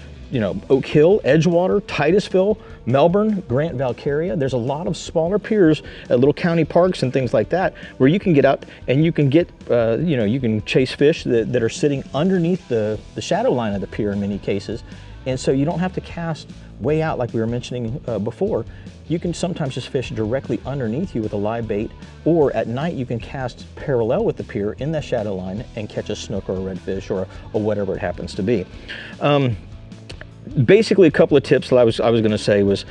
Oak Hill, Edgewater, Titusville, Melbourne, Grant, Valkyria. There's a lot of smaller piers at little county parks and things like that where you can get out and you can get, you can chase fish that are sitting underneath the shadow line of the pier in many cases. And so you don't have to cast way out like we were mentioning before. You can sometimes just fish directly underneath you with a live bait, or at night you can cast parallel with the pier in that shadow line and catch a snook or a redfish or whatever it happens to be. Basically, a couple of tips that I was going to say was,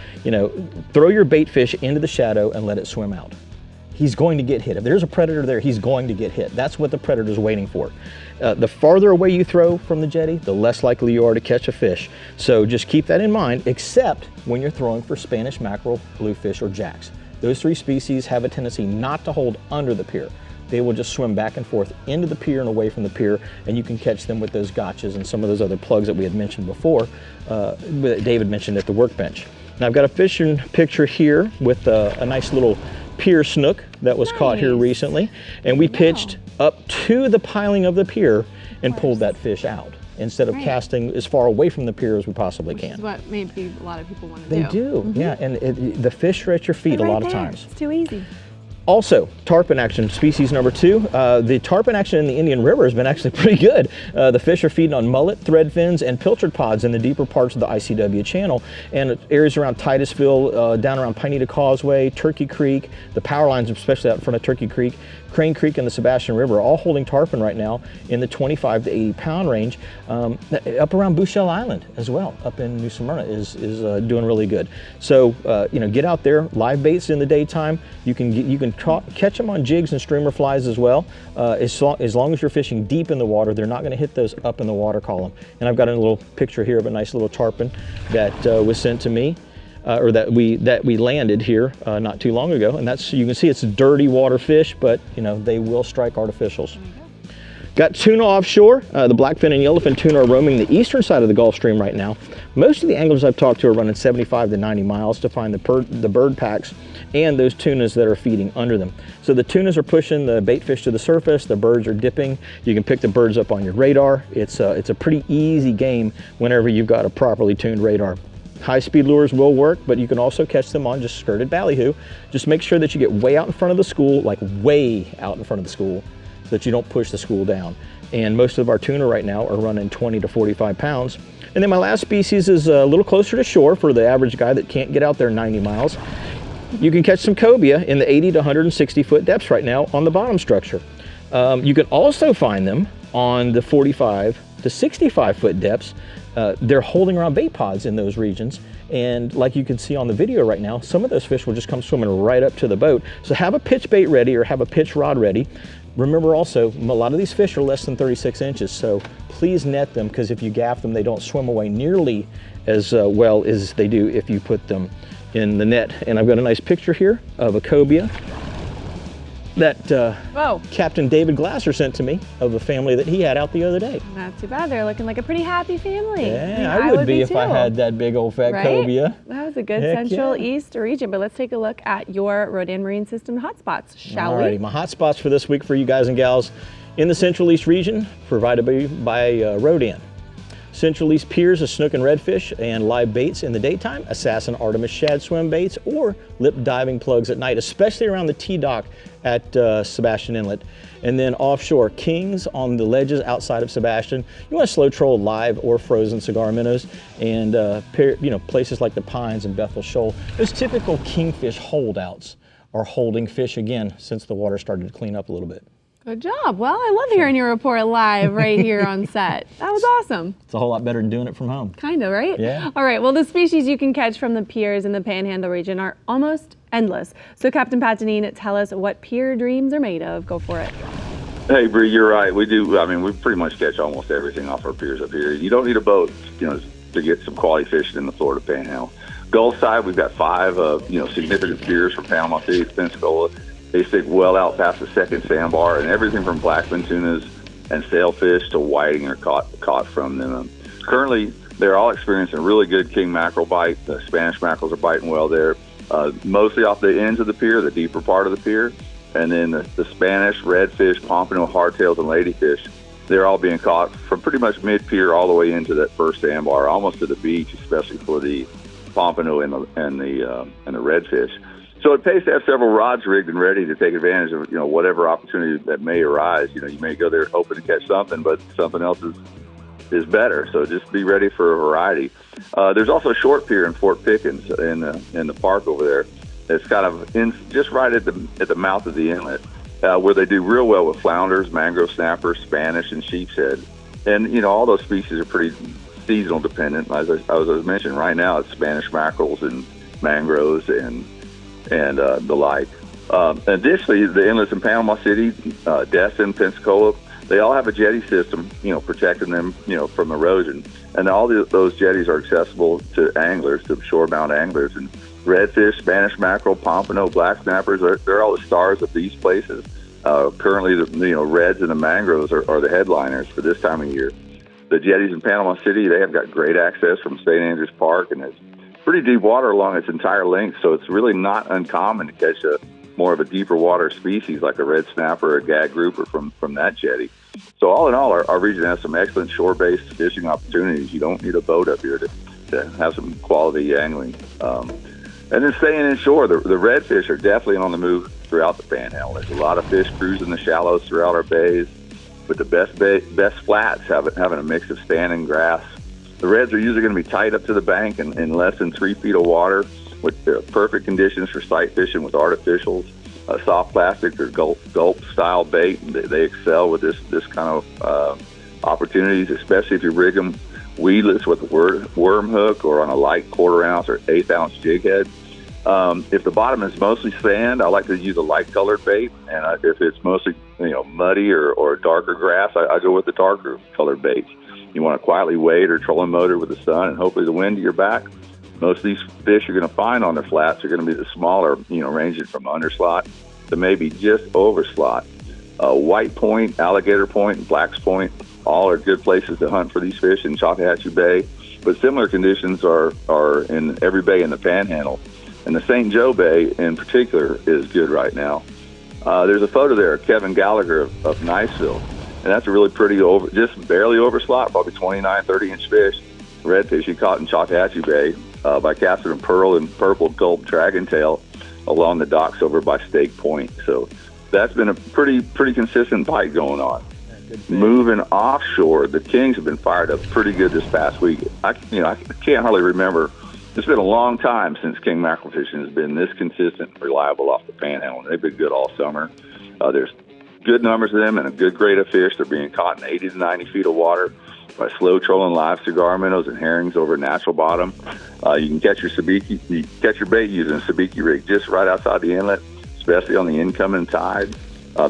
throw your bait fish into the shadow and let it swim out. He's going to get hit. If there's a predator there, he's going to get hit. That's what the predator's waiting for. The farther away you throw from the jetty, the less likely you are to catch a fish. So just keep that in mind, except when you're throwing for Spanish mackerel, bluefish, or jacks. Those 3 species have a tendency not to hold under the pier. They will just swim back and forth into the pier and away from the pier, and you can catch them with those gotchas and some of those other plugs that we had mentioned before, that David mentioned at the workbench. Now I've got a fishing picture here with a nice little pier snook that was caught here recently, and we pitched up to the piling of the pier and pulled that fish out instead of casting as far away from the pier as we possibly can.
Which is what maybe a lot of people want to
do. They do, yeah, and the fish are at your feet a lot of times.
It's too easy.
Also, tarpon action, species number 2. The tarpon action in the Indian River has been actually pretty good. The fish are feeding on mullet, thread fins, and pilchard pods in the deeper parts of the ICW channel, and areas around Titusville, down around Pineda Causeway, Turkey Creek, the power lines, especially out in front of Turkey Creek, Crane Creek and the Sebastian River are all holding tarpon right now in the 25 to 80 pound range. Up around Bouchelle Island as well, up in New Smyrna is doing really good. So get out there, live baits in the daytime. You can catch them on jigs and streamer flies as well. As long as you're fishing deep in the water, they're not going to hit those up in the water column. And I've got a little picture here of a nice little tarpon that was sent to me. Or that we landed here not too long ago, and you can see it's a dirty water fish, but they will strike artificials. Got tuna offshore. The blackfin and yellowfin tuna are roaming the eastern side of the Gulf Stream right now. Most of the anglers I've talked to are running 75 to 90 miles to find the bird packs and those tunas that are feeding under them. So the tunas are pushing the bait fish to the surface, the birds are dipping. You can pick the birds up on your radar. It's a pretty easy game whenever you've got a properly tuned radar. High-speed lures will work, but you can also catch them on just skirted ballyhoo. Just make sure that you get way out in front of the school, like way out in front of the school, so that you don't push the school down. And most of our tuna right now are running 20 to 45 pounds. And then my last species is a little closer to shore for the average guy that can't get out there 90 miles. You can catch some cobia in the 80 to 160 foot depths right now on the bottom structure. You can also find them on the 45 to 65 foot depths. They're holding around bait pods in those regions, and like you can see on the video right now, some of those fish will just come swimming right up to the boat. So have a pitch bait ready or have a pitch rod ready. Remember also, a lot of these fish are less than 36 inches, so please net them, because if you gaff them, they don't swim away nearly as well as they do if you put them in the net. And I've got a nice picture here of a cobia
Whoa.
Captain David Glasser sent to me of a family that he had out the other day.
Not too bad. They're looking like a pretty happy family.
Yeah, I would be if I
too.
had that big old fat
Right?
cobia.
That was a good
Heck
Central
yeah.
East region. But let's take a look at your Rodan Marine System hotspots, shall
Alrighty,
we?
my hotspots for this week for you guys and gals in the Central East region, provided by Rodan. Central East piers of snook and redfish and live baits in the daytime, Assassin Artemis shad swim baits, or lip diving plugs at night, especially around the T-dock at Sebastian Inlet. And then offshore, kings on the ledges outside of Sebastian. You want to slow troll live or frozen cigar minnows, and places like the Pines and Bethel Shoal. Those typical kingfish holdouts are holding fish again since the water started to clean up a little bit.
Good job. Well, I love hearing your report live right here on set. That was awesome.
It's a whole lot better than doing it from home.
Kind of, right?
Yeah.
All right. Well, the species you can catch from the piers in the Panhandle region are almost endless. So, Captain Patanine, tell us what pier dreams are made of. Go for it.
Hey, Bree, you're right. We do. I mean, we pretty much catch almost everything off our piers up here. You don't need a boat, to get some quality fishing in the Florida Panhandle. Gulf side, we've got 5, significant piers from Panama City to Pensacola. They stick well out past the second sandbar, and everything from blackfin tunas and sailfish to whiting are caught from them. Currently, they're all experiencing really good king mackerel bite. The Spanish mackerels are biting well there, mostly off the ends of the pier, the deeper part of the pier. And then the Spanish, redfish, pompano, hardtails, and ladyfish, they're all being caught from pretty much mid-pier all the way into that first sandbar, almost to the beach, especially for the pompano and the redfish. So it pays to have several rods rigged and ready to take advantage of whatever opportunity that may arise. You may go there hoping to catch something, but something else is better. So just be ready for a variety. There's also a short pier in Fort Pickens in the park over there. It's kind of just right at the mouth of the inlet, where they do real well with flounders, mangrove snappers, Spanish, and sheepshead. And all those species are pretty seasonal dependent. As I was mentioning, right now it's Spanish mackerels and mangroves and the like. Additionally, the inlets in Panama City, Destin, Pensacola, they all have a jetty system, protecting them, from erosion. And all those jetties are accessible to anglers, to shorebound anglers. And redfish, Spanish mackerel, pompano, black snappers, they're all the stars of these places. Currently, the reds and the mangroves are the headliners for this time of year. The jetties in Panama City, they have got great access from St. Andrews Park, and it's pretty deep water along its entire length, so it's really not uncommon to catch more of a deeper water species like a red snapper or a gag grouper from that jetty. So all in all, our region has some excellent shore-based fishing opportunities. You don't need a boat up here to have some quality angling. And then staying inshore, the redfish are definitely on the move throughout the Panhandle. There's a lot of fish cruising the shallows throughout our bays, with the best flats having a mix of sand and grass. The reds are usually going to be tied up to the bank in less than 3 feet of water, with perfect conditions for sight fishing with artificials, soft plastic or gulp style bait. They excel with this kind of opportunities, especially if you rig them weedless with a worm hook or on a light 1/4 ounce or 1/8 ounce jig head. If the bottom is mostly sand, I like to use a light colored bait, and if it's mostly muddy or darker grass, I go with the darker colored baits. You want to quietly wade or trolling motor with the sun and hopefully the wind to your back. Most of these fish you're going to find on their flats are going to be the smaller, ranging from underslot to maybe just over slot. White Point, Alligator Point, and Black's Point, all are good places to hunt for these fish in Chalkahatchee Bay. But similar conditions are in every bay in the Panhandle. And the St. Joe Bay in particular is good right now. There's a photo there of Kevin Gallagher of Niceville. And that's a really pretty, just barely over slot, probably 29, 30-inch fish. Redfish he caught in Chalkahatchee Bay by casting a pearl and purple gulp dragon tail along the docks over by Stake Point. So that's been a pretty consistent bite going on. Moving offshore, the kings have been fired up pretty good this past week. I can't hardly remember. It's been a long time since king mackerel fishing has been this consistent and reliable off the Panhandle. They've been good all summer. There's good numbers of them and a good grade of fish. They're being caught in 80 to 90 feet of water by slow trolling live cigar minnows and herrings over natural bottom. You can catch your bait using a sabiki rig just right outside the inlet, especially on the incoming tide.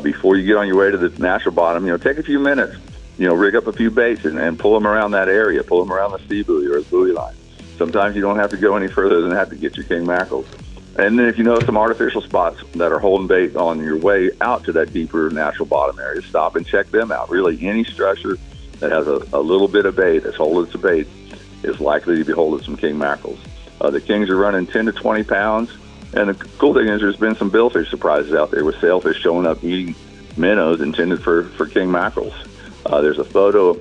Before you get on your way to the natural bottom, take a few minutes, rig up a few baits and pull them around that area, pull them around the sea buoy or the buoy line. Sometimes you don't have to go any further than that to get your king mackerels. And then if you know some artificial spots that are holding bait on your way out to that deeper natural bottom area, stop and check them out. Really, any structure that has a little bit of bait that's holding some bait is likely to be holding some king mackerels. The kings are running 10 to 20 pounds. And the cool thing is there's been some billfish surprises out there with sailfish showing up eating minnows intended for king mackerels. There's a photo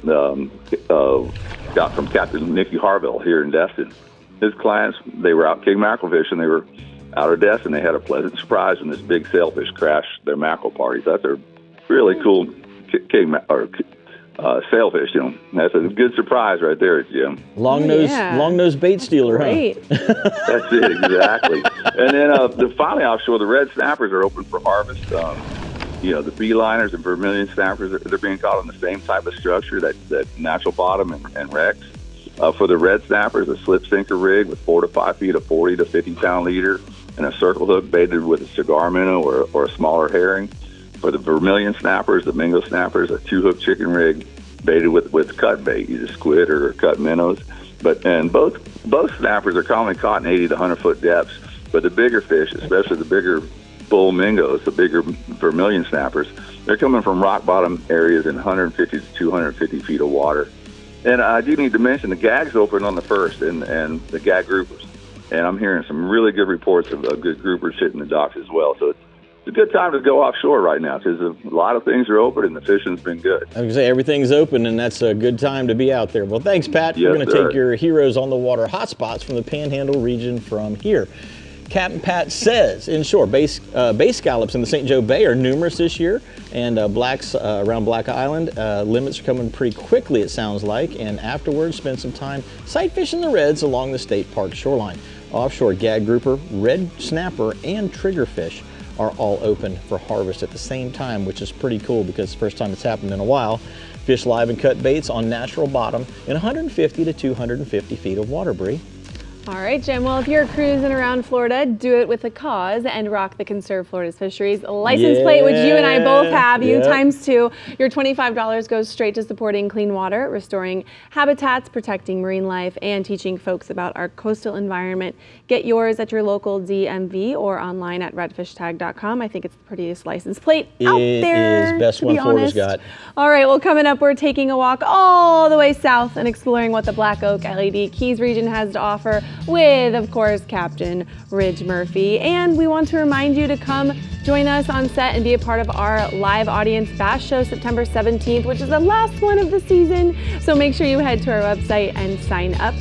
got from Captain Nicky Harville here in Destin. His clients, they were out king mackerel fishing. They were out of Destin. They had a pleasant surprise when this big sailfish crashed their mackerel parties. That's a really cool sailfish, you know. That's a good surprise right there, Jim.
Long nose bait stealer,
Great.
huh?
That's it, exactly. And then finally offshore, the red snappers are open for harvest. You know, the beeliners and vermilion snappers, they're being caught on the same type of structure, that natural bottom and wrecks. For the red snappers, a slip sinker rig with 4 to 5 feet of 40 to 50 pound leader and a circle hook baited with a cigar minnow or a smaller herring. For the vermilion snappers, the mingo snappers, a 2-hook chicken rig baited with cut bait, either squid or cut minnows. And both snappers are commonly caught in 80 to 100 foot depths. But the bigger fish, especially the bigger bull mingos, the bigger vermilion snappers, they're coming from rock bottom areas in 150 to 250 feet of water. And I do need to mention the gags open on the 1st and the gag groupers. And I'm hearing some really good reports of good groupers hitting the docks as well. So it's a good time to go offshore right now because a lot of things are open and the fishing's been good.
I was going to say everything's open and that's a good time to be out there. Well, thanks, Pat.
Yes,
We're going to
sir.
take your heroes on the water hotspots from the Panhandle region from here. Captain Pat says, inshore, bay scallops in the St. Joe Bay are numerous this year, and blacks around Black Island. Limits are coming pretty quickly, it sounds like, and afterwards spend some time sight fishing the reds along the state park shoreline. Offshore, gag grouper, red snapper, and triggerfish are all open for harvest at the same time, which is pretty cool because it's the first time it's happened in a while. Fish live and cut baits on natural bottom in 150 to 250 feet of water, Bree.
All right, Jim. Well, if you're cruising around Florida, do it with a cause and rock the Conserve Florida's Fisheries license plate, which you and I both have, you times 2. Your $25 goes straight to supporting clean water, restoring habitats, protecting marine life, and teaching folks about our coastal environment. Get yours at your local DMV or online at redfishtag.com. I think it's the prettiest license plate out there.
It is. Best one Florida's got.
All right, well, coming up, we're taking a walk all the way south and exploring what the Black Oak LED Keys region has to offer with, of course, Captain Ridge Murphy. And we want to remind you to come join us on set and be a part of our live audience bass show September 17th, which is the last one of the season. So make sure you head to our website and sign up.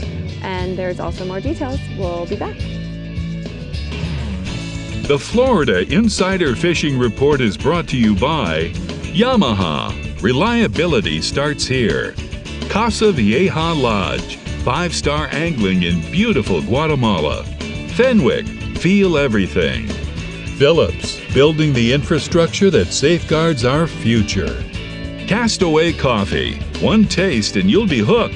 And there's also more details. We'll be back.
The Florida Insider Fishing Report is brought to you by Yamaha. Reliability starts here. Casa Vieja Lodge. 5-star angling in beautiful Guatemala. Fenwick, feel everything. Phillips, building the infrastructure that safeguards our future. Castaway Coffee, one taste and you'll be hooked.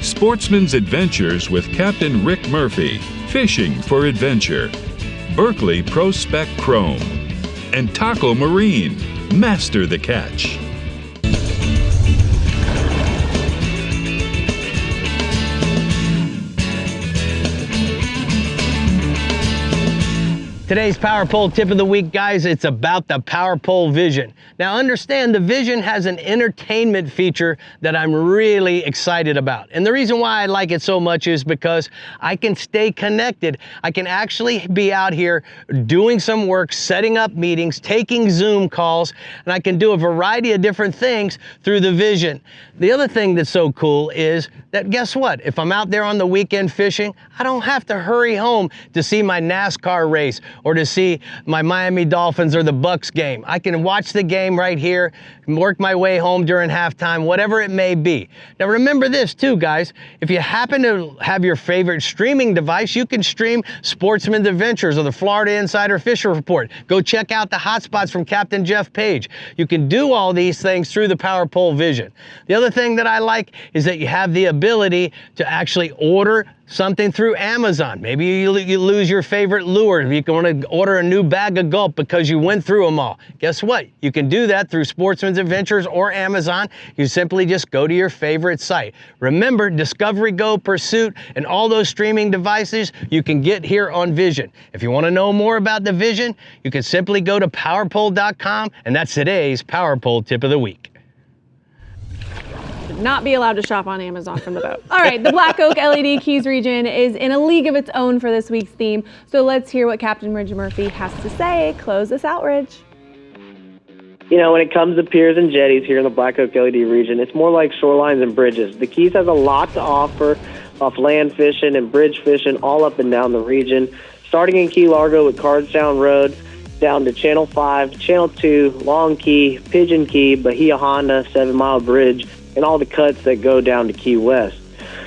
Sportsman's Adventures with Captain Rick Murphy, fishing for adventure. Berkeley Pro Spec Chrome. And Taco Marine, master the catch.
Today's Power Pole tip of the week, guys, it's about the Power Pole Vision. Now understand the Vision has an entertainment feature that I'm really excited about. And the reason why I like it so much is because I can stay connected. I can actually be out here doing some work, setting up meetings, taking Zoom calls, and I can do a variety of different things through the Vision. The other thing that's so cool is that guess what? If I'm out there on the weekend fishing, I don't have to hurry home to see my NASCAR race or to see my Miami Dolphins or the Bucks game. I can watch the game right here, work my way home during halftime, whatever it may be. Now remember this too, guys. If you happen to have your favorite streaming device, you can stream Sportsman's Adventures or the Florida Insider Fishing Report. Go check out the Hotspots from Captain Jeff Page. You can do all these things through the Power Pole Vision. The other thing that I like is that you have the ability to actually order something through Amazon. Maybe you lose your favorite lure. You can want to order a new bag of gulp because you went through them all. Guess what? You can do that through Sportsman's Adventures or Amazon. You simply just go to your favorite site. Remember, Discovery, Go, Pursuit, and all those streaming devices you can get here on Vision. If you want to know more about the Vision, you can simply go to powerpole.com, and that's today's Power Pole Tip of the Week.
Not be allowed to shop on Amazon from the boat. All right, the Black Oak LED Keys region is in a league of its own for this week's theme. So let's hear what Captain Ridge Murphy has to say. Close us out, Ridge.
You know, when it comes to piers and jetties here in the Black Oak LED region, it's more like shorelines and bridges. The Keys has a lot to offer off land fishing and bridge fishing all up and down the region, starting in Key Largo with Cardstown Road, down to Channel 5, Channel 2, Long Key, Pigeon Key, Bahia Honda, 7 Mile Bridge, and all the cuts that go down to Key West.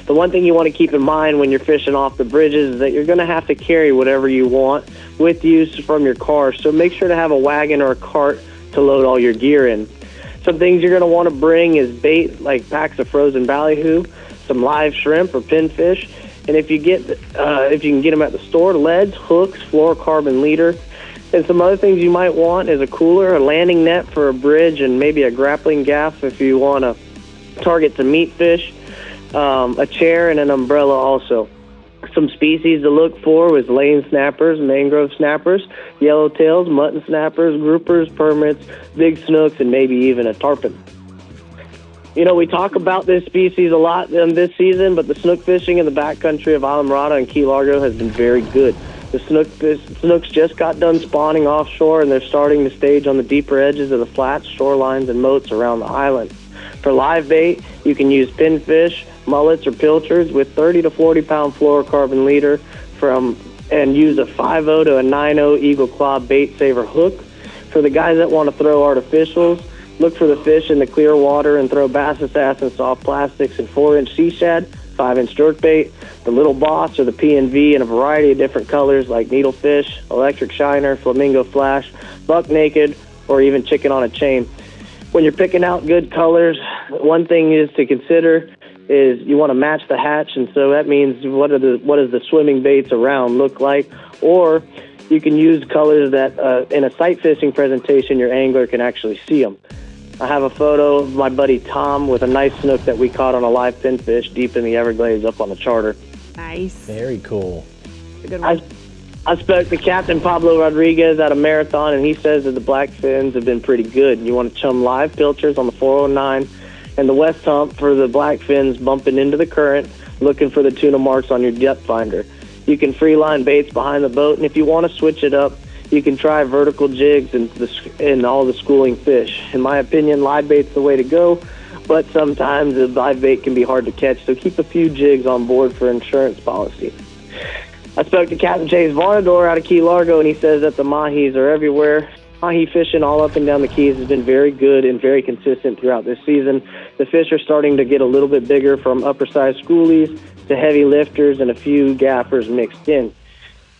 The one thing you want to keep in mind when you're fishing off the bridges is that you're going to have to carry whatever you want with you from your car, so make sure to have a wagon or a cart to load all your gear in. Some things you're going to want to bring is bait like packs of frozen ballyhoo, some live shrimp or pinfish, and if you can get them at the store, leads, hooks, fluorocarbon leader. And some other things you might want is a cooler, a landing net for a bridge, and maybe a grappling gaff if you want to target some meat fish, a chair, and an umbrella also. Some species to look for was lane snappers, mangrove snappers, yellowtails, mutton snappers, groupers, permits, big snooks, and maybe even a tarpon. You know, we talk about this species a lot this season, but the snook fishing in the backcountry of Islamorada and Key Largo has been very good. The snooks just got done spawning offshore, and they're starting to stage on the deeper edges of the flats, shorelines, and moats around the island. For live bait, you can use pinfish, mullets, or pilchards with 30 to 40 pound fluorocarbon leader and use a 5.0 to a 9.0 Eagle Claw bait saver hook. For the guys that want to throw artificials, look for the fish in the clear water and throw bass assassin soft plastics and 4-inch sea shad, 5-inch jerkbait, the little boss or the PNV in a variety of different colors like needlefish, electric shiner, flamingo flash, buck naked, or even chicken on a chain. When you're picking out good colors, one thing is to consider is you want to match the hatch, and so that means what does the swimming baits around look like, or you can use colors that in a sight fishing presentation your angler can actually see them. I have a photo of my buddy Tom with a nice snook that we caught on a live pinfish deep in the Everglades up on the charter.
Nice.
Very cool.
A good one.
I spoke to Captain Pablo Rodriguez at a marathon, and he says that the black fins have been pretty good. You want to chum live pilchers on the 409 and the west hump for the black fins bumping into the current, looking for the tuna marks on your depth finder. You can free line baits behind the boat, and if you want to switch it up, you can try vertical jigs and all the schooling fish. In my opinion, live bait's the way to go, but sometimes the live bait can be hard to catch, so keep a few jigs on board for insurance policy. I spoke to Captain Chase Varnador out of Key Largo, and he says that the mahis are everywhere. Mahi fishing all up and down the Keys has been very good and very consistent throughout this season. The fish are starting to get a little bit bigger, from upper-sized schoolies to heavy lifters and a few gappers mixed in.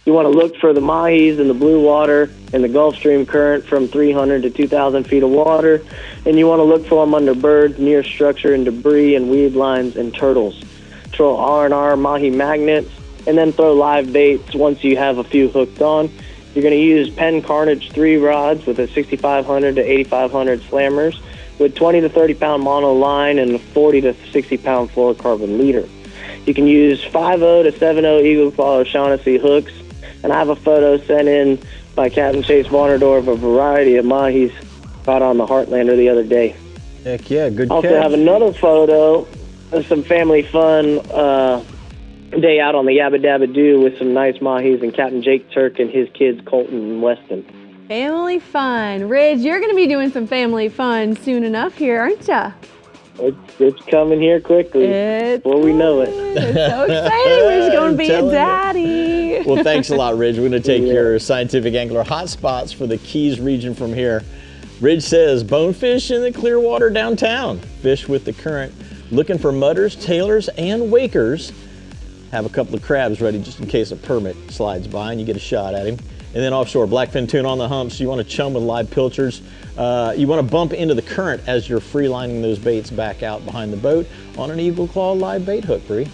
You want to look for the mahis in the blue water and the Gulf Stream current from 300 to 2,000 feet of water, and you want to look for them under birds, near structure and debris and weed lines and turtles. Throw R&R mahi magnets, and then throw live baits once you have a few hooked on. You're going to use Penn Carnage 3 rods with a 6,500 to 8,500 slammers with 20 to 30 pound mono line and a 40 to 60 pound fluorocarbon leader. You can use 5.0 to 7.0 Eagle Claw O'Shaughnessy hooks, and I have a photo sent in by Captain Chase Varnador of a variety of mahis caught on the Heartlander the other day.
Heck yeah, good catch.
Also have another photo of some family fun day out on the Yabba Dabba Doo with some nice mahis and Captain Jake Turk and his kids Colton and Weston.
Family fun. Ridge, you're going to be doing some family fun soon enough here, aren't ya?
It's coming here quickly before we know it.
It's so exciting. Ridge going to be a daddy.
Well, thanks a lot, Ridge. We're going to take your scientific angler hotspots for the Keys region from here. Ridge says bonefish in the clear water downtown. Fish with the current. Looking for mudders, tailors, and wakers. Have a couple of crabs ready just in case a permit slides by and you get a shot at him. And then offshore, blackfin tuna on the humps. You want to chum with live pilchers. You want to bump into the current as you're free lining those baits back out behind the boat on an Eagle Claw live bait hook, Bree.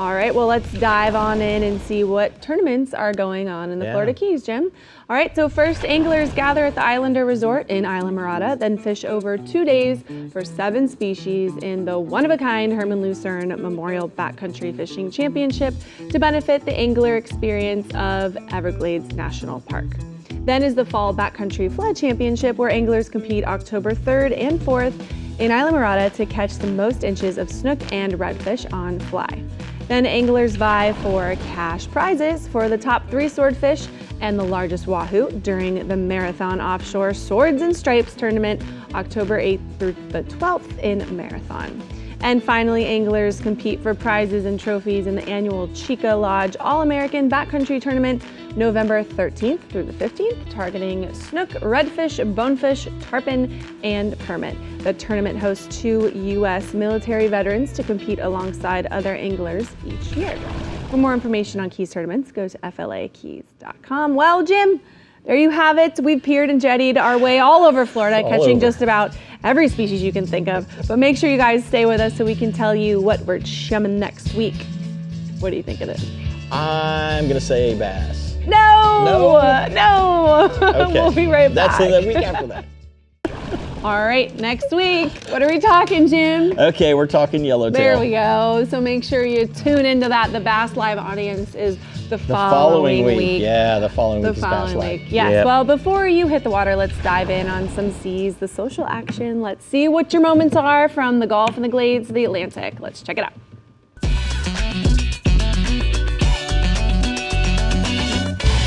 All right, well, let's dive on in and see what tournaments are going on in the Florida Keys, Jim. All right, so first, anglers gather at the Islander Resort in Islamorada, then fish over 2 days for 7 species in the one-of-a-kind Herman Lucerne Memorial Backcountry Fishing Championship to benefit the angler experience of Everglades National Park. Then is the Fall Backcountry Fly Championship, where anglers compete October 3rd and 4th in Islamorada to catch the most inches of snook and redfish on fly. Then anglers vie for cash prizes for the top 3 swordfish and the largest wahoo during the Marathon Offshore Swords and Stripes Tournament, October 8th through the 12th in Marathon. And finally, anglers compete for prizes and trophies in the annual Chica Lodge All-American Backcountry Tournament, November 13th through the 15th, targeting snook, redfish, bonefish, tarpon, and permit. The tournament hosts 2 U.S. military veterans to compete alongside other anglers each year. For more information on Keys tournaments, go to flakeys.com. Well, Jim, there you have it. We've piered and jettied our way all over Florida, catching just about every species you can think of. But make sure you guys stay with us so we can tell you what we're chumming next week. What do you think of it?
I'm going to say bass.
No!
Okay.
We'll be right back.
That's the week after that.
All right, next week, what are we talking, Jim?
Okay, we're talking yellowtail.
There we go. So make sure you tune into that. The Bass Live audience is the following week.
Yeah, the following week is Bass Live.
Week. Yes. Yep. Well, before you hit the water, let's dive in on some seas, the social action. Let's see what your moments are from the Gulf and the Glades to the Atlantic. Let's check it out.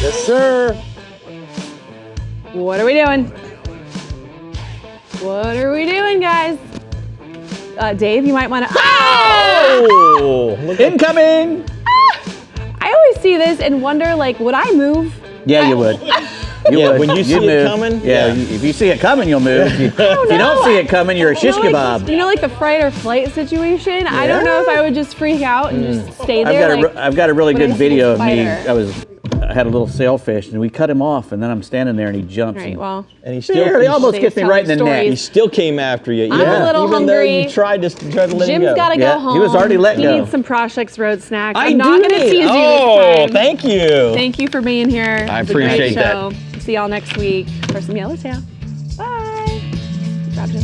Yes, sir.
What are we doing? What are we doing, guys? Dave, you might want to.
Oh! Incoming!
I always see this and wonder, like, would I move?
Yeah, you would. You would.
When you see it coming?
Yeah, if you see it coming, you'll move. If you don't see it coming, you're a shish kebab.
You know, like the fight or flight situation? Yeah. I don't know if I would just freak out and just stay there.
I've got a really good video of me. I had a little sailfish, and we cut him off, and then I'm standing there, and he jumps.
Right, well.
And he
almost gets me right in the neck.
He still came after you.
I'm a little
even
hungry.
Though you tried to let him go.
Jim's got to go home.
He was already let go.
He needs some Projects Road snacks.
I'm
not going to tease you this time.
Thank you.
Thank you for being here.
I appreciate that.
See y'all next week for some yellowtail. Bye. Grab Jim.